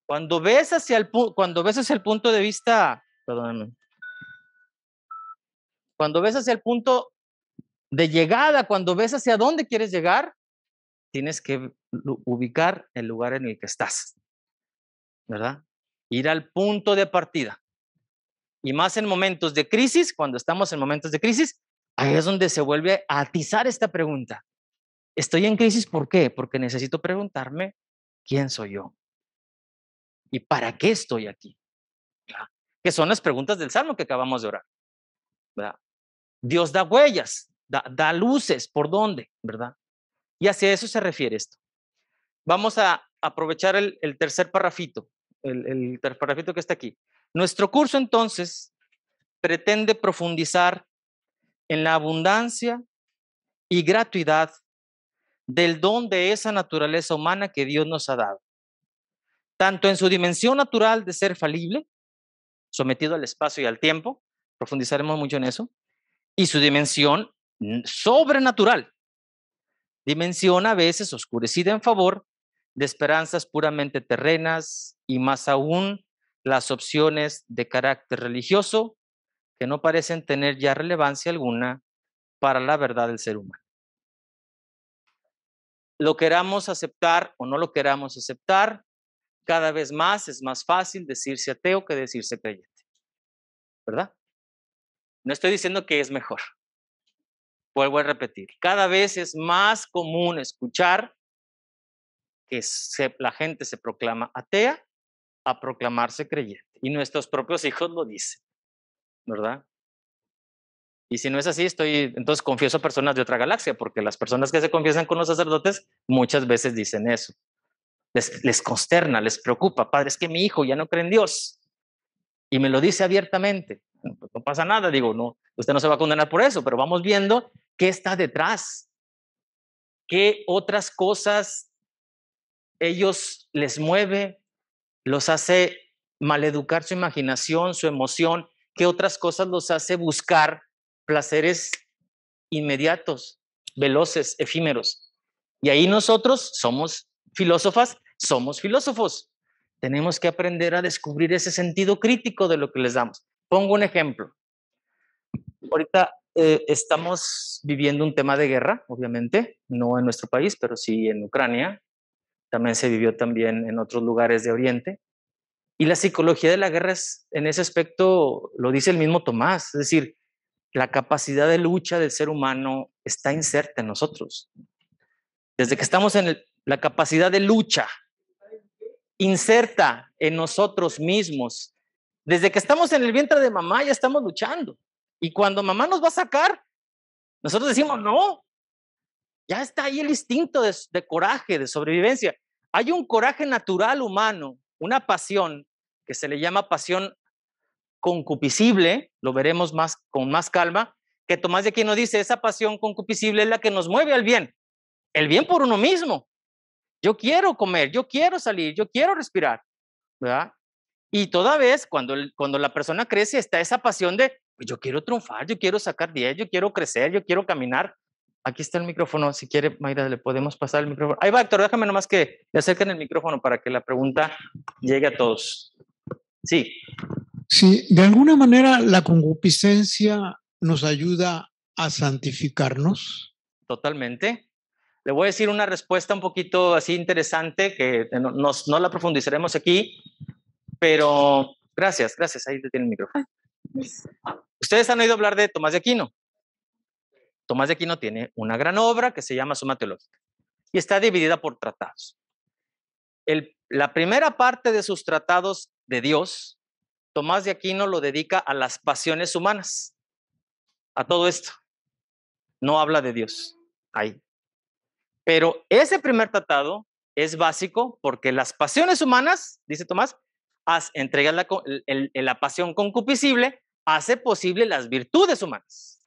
cuando ves hacia el punto de vista, perdóname, cuando ves hacia el punto de llegada, cuando ves hacia dónde quieres llegar, tienes que ubicar el lugar en el que estás, ¿verdad? Ir al punto de partida. Y más en momentos de crisis, cuando estamos en momentos de crisis, ahí es donde se vuelve a atizar esta pregunta. Estoy en crisis, ¿por qué? Porque necesito preguntarme quién soy yo y para qué estoy aquí. ¿Verdad? Que son las preguntas del Salmo que acabamos de orar. ¿Verdad? Dios da huellas, da luces, ¿por dónde? ¿Verdad? Y hacia eso se refiere esto. Vamos a aprovechar el tercer parrafito, el parrafito que está aquí. Nuestro curso entonces pretende profundizar en la abundancia y gratuidad del don de esa naturaleza humana que Dios nos ha dado, tanto en su dimensión natural de ser falible, sometido al espacio y al tiempo, profundizaremos mucho en eso, y su dimensión sobrenatural, dimensión a veces oscurecida en favor de esperanzas puramente terrenas y más aún las opciones de carácter religioso que no parecen tener ya relevancia alguna para la verdad del ser humano. Lo queramos aceptar o no lo queramos aceptar, cada vez más es más fácil decirse ateo que decirse creyente, ¿verdad? No estoy diciendo que es mejor. Vuelvo a repetir, cada vez es más común escuchar que la gente se proclama atea a proclamarse creyente. Y nuestros propios hijos lo dicen, ¿verdad? Y si no es así, entonces confieso a personas de otra galaxia, porque las personas que se confiesan con los sacerdotes muchas veces dicen eso. Les consterna, les preocupa, padre, es que mi hijo ya no cree en Dios. y me lo dice abiertamente, pues no pasa nada, digo, no, usted no se va a condenar por eso, pero vamos viendo qué está detrás, qué otras cosas ellos les mueve, los hace maleducar su imaginación, su emoción, qué otras cosas los hace buscar placeres inmediatos, veloces, efímeros. Y ahí nosotros somos filósofas, somos filósofos. Tenemos que aprender a descubrir ese sentido crítico de lo que les damos. Pongo un ejemplo. Ahorita estamos viviendo un tema de guerra, obviamente, no en nuestro país, pero sí en Ucrania. También se vivió también en otros lugares de Oriente. Y la psicología de la guerra es, en ese aspecto, lo dice el mismo Tomás, es decir, la capacidad de lucha del ser humano está inserta en nosotros. Desde que estamos en la capacidad de lucha, inserta en nosotros mismos. Desde que estamos en el vientre de mamá ya estamos luchando. Y cuando mamá nos va a sacar, nosotros decimos, no, ya está ahí el instinto de coraje, de sobrevivencia. Hay un coraje natural humano, una pasión que se le llama pasión concupiscible, lo veremos más con más calma, que Tomás de Aquino dice, esa pasión concupiscible es la que nos mueve al bien, el bien por uno mismo. Yo quiero comer, yo quiero salir, yo quiero respirar, ¿verdad? Y toda vez cuando la persona crece está esa pasión de, pues yo quiero triunfar, yo quiero sacar 10, yo quiero crecer, yo quiero caminar. Aquí está el micrófono, si quiere, Mayra, le podemos pasar el micrófono. Ahí va, Héctor, déjame nomás que le acerquen el micrófono para que la pregunta llegue a todos. Sí. Sí, de alguna manera la concupiscencia nos ayuda a santificarnos. Totalmente. Le voy a decir una respuesta un poquito así interesante que no la profundizaremos aquí, pero gracias, ahí te tiene el micrófono. Ustedes han oído hablar de Tomás de Aquino. Tomás de Aquino tiene una gran obra que se llama Suma Teológica y está dividida por tratados. La primera parte de sus tratados de Dios, Tomás de Aquino lo dedica a las pasiones humanas, a todo esto. No habla de Dios ahí. Pero ese primer tratado es básico porque las pasiones humanas, dice Tomás, entrega la pasión concupiscible, hace posible las virtudes humanas.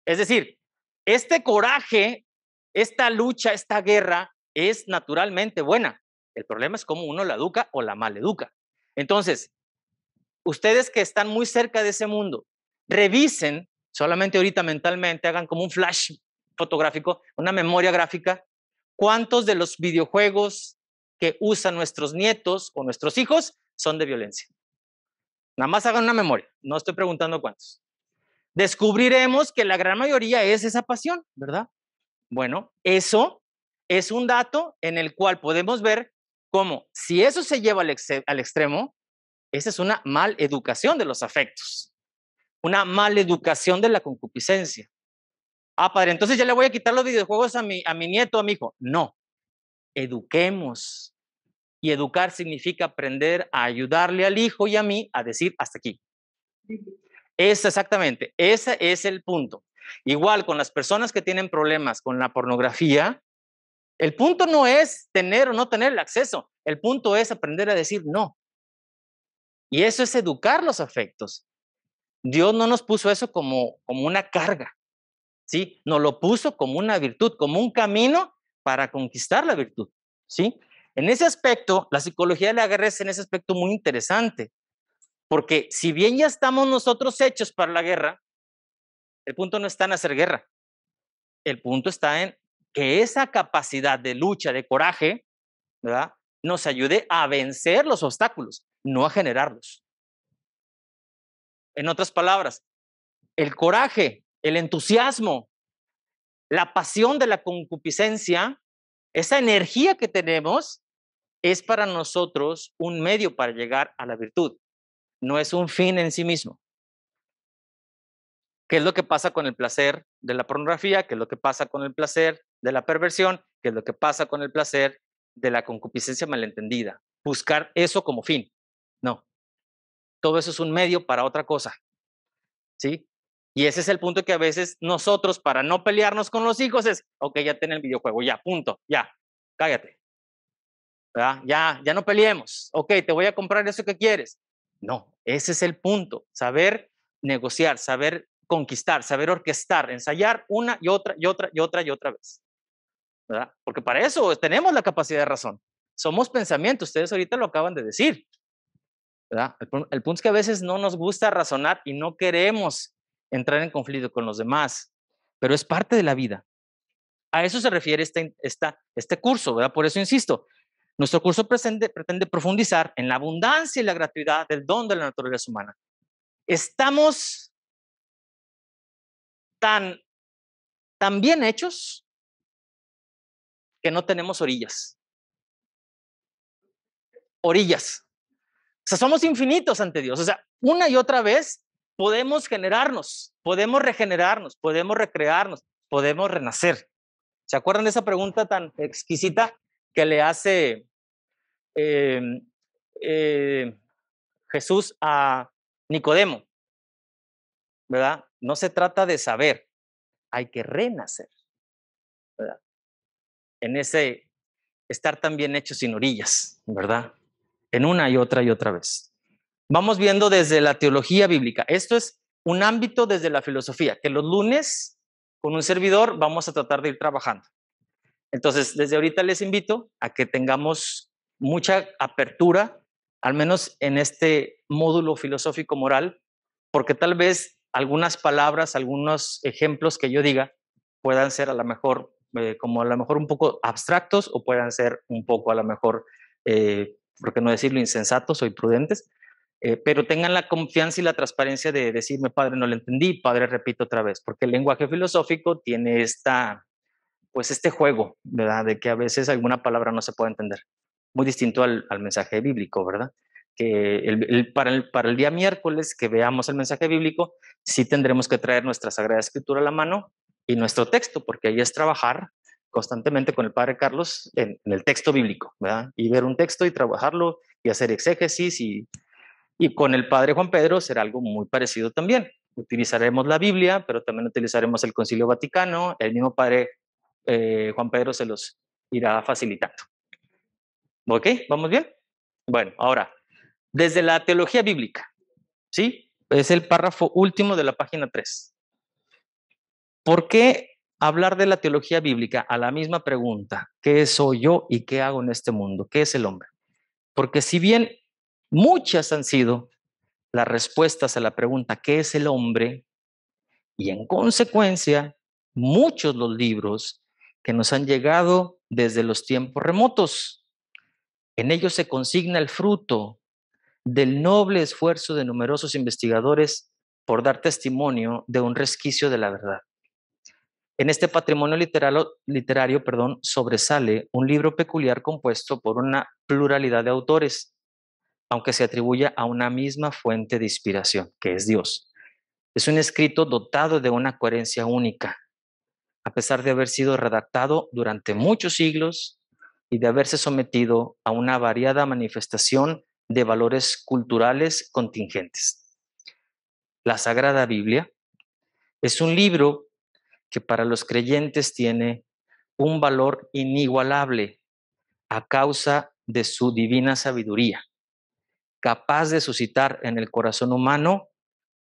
Es decir, este coraje, esta lucha, esta guerra es naturalmente buena. El problema es cómo uno la educa o la maleduca. Entonces, ustedes que están muy cerca de ese mundo, revisen, solamente ahorita mentalmente, hagan como un flash fotográfico, una memoria gráfica, cuántos de los videojuegos que usan nuestros nietos o nuestros hijos son de violencia. Nada más hagan una memoria, no estoy preguntando cuántos. Descubriremos que la gran mayoría es esa pasión, ¿verdad? Bueno, eso es un dato en el cual podemos ver cómo si eso se lleva al extremo, esa es una mal educación de los afectos, una mal educación de la concupiscencia. Ah, padre, entonces ya le voy a quitar los videojuegos a mi nieto, a mi hijo. No, eduquemos. Y educar significa aprender a ayudarle al hijo y a mí a decir hasta aquí. Es exactamente, ese es el punto. Igual con las personas que tienen problemas con la pornografía, el punto no es tener o no tener el acceso, el punto es aprender a decir no. Y eso es educar los afectos. Dios no nos puso eso como una carga, ¿sí? Nos lo puso como una virtud, como un camino para conquistar la virtud, ¿sí? En ese aspecto, la psicología de la guerra es en ese aspecto muy interesante, porque si bien ya estamos nosotros hechos para la guerra, el punto no está en hacer guerra, el punto está en que esa capacidad de lucha, de coraje, ¿verdad?, nos ayude a vencer los obstáculos, no a generarlos. En otras palabras, el coraje, el entusiasmo, la pasión de la concupiscencia, esa energía que tenemos es para nosotros un medio para llegar a la virtud, no es un fin en sí mismo. ¿Qué es lo que pasa con el placer de la pornografía? ¿Qué es lo que pasa con el placer de la perversión? ¿Qué es lo que pasa con el placer de la concupiscencia malentendida? Buscar eso como fin. No. Todo eso es un medio para otra cosa. ¿Sí? Y ese es el punto que a veces nosotros, para no pelearnos con los hijos, es, ok, ya ten el videojuego, ya, punto, ya, cállate. ¿Verdad? Ya no peleemos. Ok, te voy a comprar eso que quieres. No, ese es el punto, saber negociar, saber conquistar, saber orquestar, ensayar una y otra y otra y otra y otra vez, ¿verdad? Porque para eso tenemos la capacidad de razón. Somos pensamiento, ustedes ahorita lo acaban de decir, ¿verdad? El punto es que a veces no nos gusta razonar y no queremos entrar en conflicto con los demás, pero es parte de la vida. A eso se refiere este curso, ¿verdad? Por eso insisto, nuestro curso pretende profundizar en la abundancia y la gratuidad del don de la naturaleza humana. Estamos tan bien hechos que no tenemos orillas. Orillas. O sea, somos infinitos ante Dios. O sea, una y otra vez podemos generarnos, podemos regenerarnos, podemos recrearnos, podemos renacer. ¿Se acuerdan de esa pregunta tan exquisita que le hace Jesús a Nicodemo? ¿Verdad? No se trata de saber, hay que renacer, ¿verdad? En ese estar tan bien hecho sin orillas, ¿verdad? En una y otra vez. Vamos viendo desde la teología bíblica. Esto es un ámbito desde la filosofía, que los lunes con un servidor vamos a tratar de ir trabajando. Entonces, desde ahorita les invito a que tengamos mucha apertura, al menos en este módulo filosófico moral, porque tal vez algunas palabras, algunos ejemplos que yo diga puedan ser a lo mejor, como a lo mejor un poco abstractos o puedan ser un poco a lo mejor, por qué no decirlo, insensatos o imprudentes, pero tengan la confianza y la transparencia de decirme, padre, no lo entendí, padre, repito otra vez, porque el lenguaje filosófico tiene pues este juego, ¿verdad? De que a veces alguna palabra no se puede entender. Muy distinto al mensaje bíblico, ¿verdad? Que para el día miércoles que veamos el mensaje bíblico, sí tendremos que traer nuestra Sagrada Escritura a la mano y nuestro texto, porque ahí es trabajar constantemente con el Padre Carlos en el texto bíblico, ¿verdad? Y ver un texto y trabajarlo y hacer exégesis y con el Padre Juan Pedro será algo muy parecido también. Utilizaremos la Biblia, pero también utilizaremos el Concilio Vaticano, el mismo Padre Juan Pedro se los irá facilitando. ¿Ok? ¿Vamos bien? Bueno, ahora, desde la teología bíblica, ¿sí? Es el párrafo último de la página 3. ¿Por qué hablar de la teología bíblica a la misma pregunta? ¿Qué soy yo y qué hago en este mundo? ¿Qué es el hombre? Porque si bien muchas han sido las respuestas a la pregunta ¿qué es el hombre? Y en consecuencia, muchos los libros que nos han llegado desde los tiempos remotos. En ellos se consigna el fruto del noble esfuerzo de numerosos investigadores por dar testimonio de un resquicio de la verdad. En este patrimonio literario, sobresale un libro peculiar compuesto por una pluralidad de autores, aunque se atribuya a una misma fuente de inspiración, que es Dios. Es un escrito dotado de una coherencia única, a pesar de haber sido redactado durante muchos siglos y de haberse sometido a una variada manifestación de valores culturales contingentes. La Sagrada Biblia es un libro que para los creyentes tiene un valor inigualable a causa de su divina sabiduría, capaz de suscitar en el corazón humano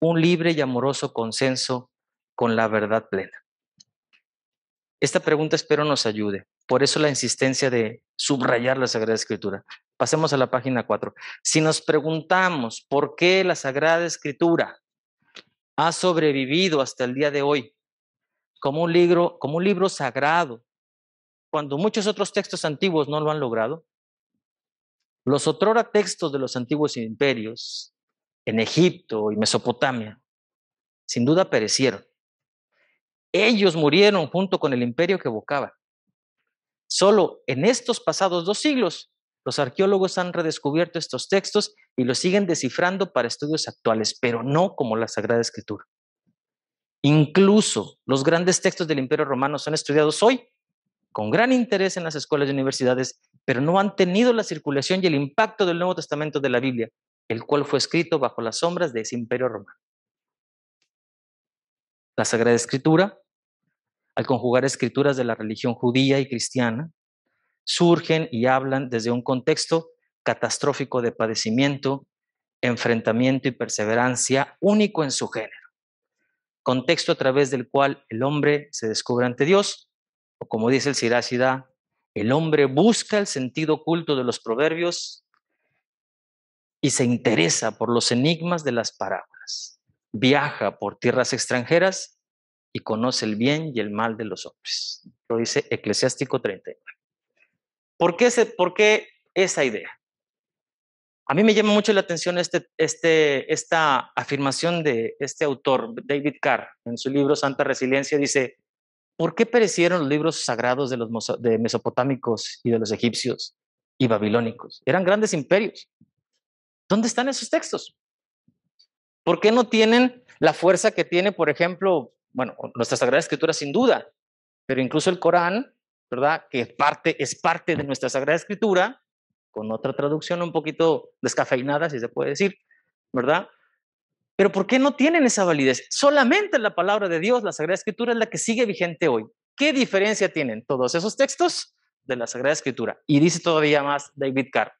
un libre y amoroso consenso con la verdad plena. Esta pregunta espero nos ayude. Por eso la insistencia de subrayar la Sagrada Escritura. Pasemos a la página 4. Si nos preguntamos por qué la Sagrada Escritura ha sobrevivido hasta el día de hoy como un libro sagrado, cuando muchos otros textos antiguos no lo han logrado, los otrora textos de los antiguos imperios en Egipto y Mesopotamia, sin duda perecieron. Ellos murieron junto con el imperio que evocaba. Solo en estos pasados 2 siglos, los arqueólogos han redescubierto estos textos y los siguen descifrando para estudios actuales, pero no como la Sagrada Escritura. Incluso los grandes textos del Imperio Romano son estudiados hoy con gran interés en las escuelas y universidades, pero no han tenido la circulación y el impacto del Nuevo Testamento de la Biblia, el cual fue escrito bajo las sombras de ese Imperio Romano. La Sagrada Escritura, al conjugar escrituras de la religión judía y cristiana, surgen y hablan desde un contexto catastrófico de padecimiento enfrentamiento y perseverancia único en su género, contexto a través del cual el hombre se descubre ante Dios, o como dice el Sirachida, el hombre busca el sentido oculto de los proverbios y se interesa por los enigmas de las parábolas, viaja por tierras extranjeras y conoce el bien y el mal de los hombres. Lo dice Eclesiástico 39. ¿Por qué esa idea? A mí me llama mucho la atención esta afirmación de este autor, David Carr, en su libro Santa Resiliencia, dice, ¿por qué perecieron los libros sagrados de los mesopotámicos y de los egipcios y babilónicos? Eran grandes imperios. ¿Dónde están esos textos? ¿Por qué no tienen la fuerza que tiene, por ejemplo, bueno, nuestra Sagrada Escritura sin duda, pero incluso el Corán, ¿verdad? Que es parte de nuestra Sagrada Escritura, con otra traducción un poquito descafeinada, si se puede decir, ¿verdad? Pero ¿por qué no tienen esa validez? Solamente la palabra de Dios, la Sagrada Escritura, es la que sigue vigente hoy. ¿Qué diferencia tienen todos esos textos de la Sagrada Escritura? Y dice todavía más David Carr.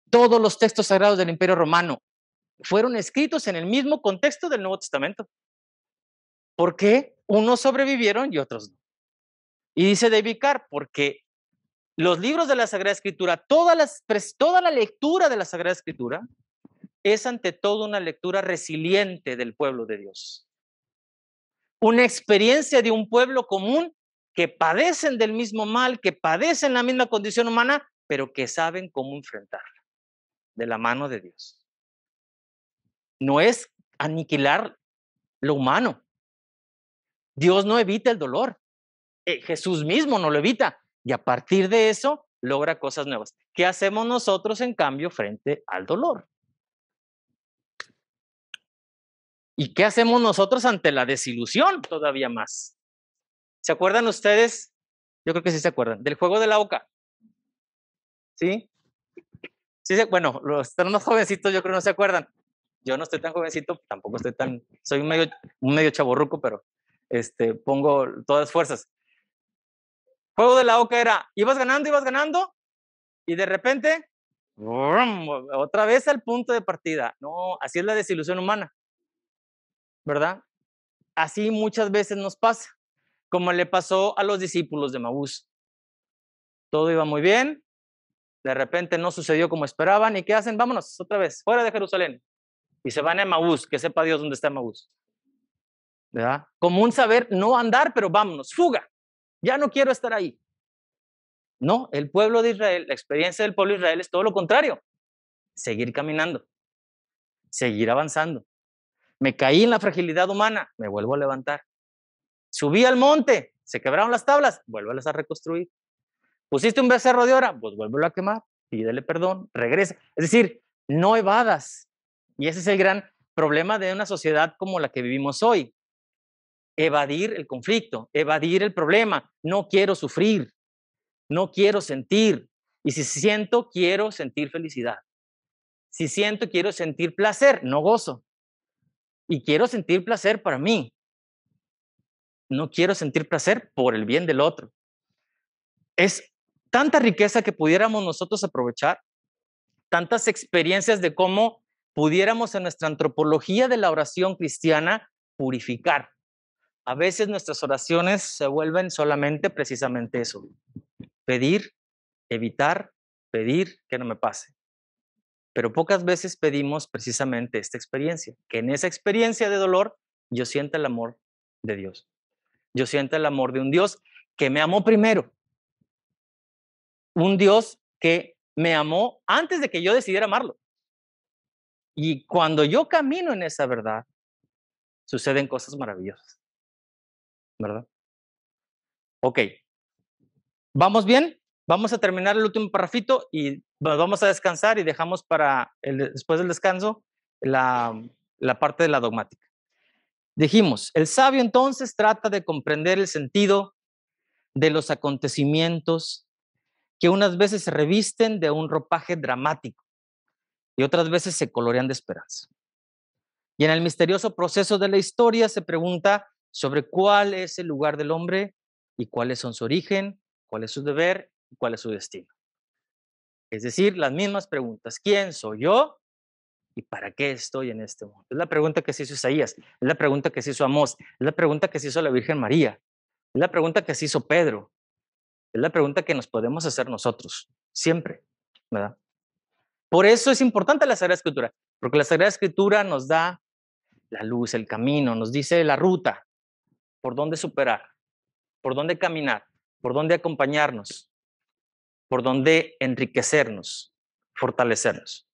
Todos los textos sagrados del Imperio Romano fueron escritos en el mismo contexto del Nuevo Testamento. ¿Por qué unos sobrevivieron y otros no? Y dice David Carr, porque los libros de la Sagrada Escritura, toda la lectura de la Sagrada Escritura es ante todo una lectura resiliente del pueblo de Dios. Una experiencia de un pueblo común que padecen del mismo mal, que padecen la misma condición humana, pero que saben cómo enfrentarla de la mano de Dios. No es aniquilar lo humano. Dios no evita el dolor. Jesús mismo no lo evita. Y a partir de eso logra cosas nuevas. ¿Qué hacemos nosotros, en cambio, frente al dolor? ¿Y qué hacemos nosotros ante la desilusión todavía más? ¿Se acuerdan ustedes? Yo creo que sí se acuerdan. Del juego de la oca. ¿Sí? Sí, bueno, los están más jovencitos, yo creo que no se acuerdan. Yo no estoy tan jovencito, tampoco estoy tan, soy un medio chavorruco, pero pongo todas las fuerzas. Juego de la oca era, ibas ganando, y de repente, otra vez al punto de partida. No, así es la desilusión humana, ¿verdad? Así muchas veces nos pasa, como le pasó a los discípulos de Maús. Todo iba muy bien, de repente no sucedió como esperaban, ¿y qué hacen? Vámonos otra vez, fuera de Jerusalén. Y se van a Maús, que sepa Dios dónde está Maús. ¿Verdad? Como un saber no andar, pero vámonos, fuga. Ya no quiero estar ahí. No, el pueblo de Israel, la experiencia del pueblo de Israel es todo lo contrario. Seguir caminando, seguir avanzando. Me caí en la fragilidad humana, me vuelvo a levantar. Subí al monte, se quebraron las tablas, vuélvelas a reconstruir. Pusiste un becerro de oro, pues vuélvelo a quemar, pídele perdón, regresa. Es decir, no evadas. Y ese es el gran problema de una sociedad como la que vivimos hoy. Evadir el conflicto, evadir el problema. No quiero sufrir, no quiero sentir. Y si siento, quiero sentir felicidad. Si siento, quiero sentir placer, no gozo. Y quiero sentir placer para mí. No quiero sentir placer por el bien del otro. Es tanta riqueza que pudiéramos nosotros aprovechar, tantas experiencias de cómo pudiéramos en nuestra antropología de la oración cristiana purificar. A veces nuestras oraciones se vuelven solamente precisamente eso. Pedir, evitar, pedir que no me pase. Pero pocas veces pedimos precisamente esta experiencia, que en esa experiencia de dolor yo sienta el amor de Dios. Yo siento el amor de un Dios que me amó primero. Un Dios que me amó antes de que yo decidiera amarlo. Y cuando yo camino en esa verdad, suceden cosas maravillosas. ¿Verdad? Ok. ¿Vamos bien? Vamos a terminar el último parrafito y vamos a descansar y dejamos para después del descanso la parte de la dogmática. Dijimos, el sabio entonces trata de comprender el sentido de los acontecimientos que unas veces se revisten de un ropaje dramático y otras veces se colorean de esperanza. Y en el misterioso proceso de la historia se pregunta sobre cuál es el lugar del hombre y cuáles son su origen, cuál es su deber y cuál es su destino. Es decir, las mismas preguntas. ¿Quién soy yo? ¿Y para qué estoy en este mundo? Es la pregunta que se hizo Isaías, es la pregunta que se hizo Amós, es la pregunta que se hizo la Virgen María, es la pregunta que se hizo Pedro, es la pregunta que nos podemos hacer nosotros, siempre, ¿verdad? Por eso es importante la Sagrada Escritura, porque la Sagrada Escritura nos da la luz, el camino, nos dice la ruta, por dónde superar, por dónde caminar, por dónde acompañarnos, por dónde enriquecernos, fortalecernos.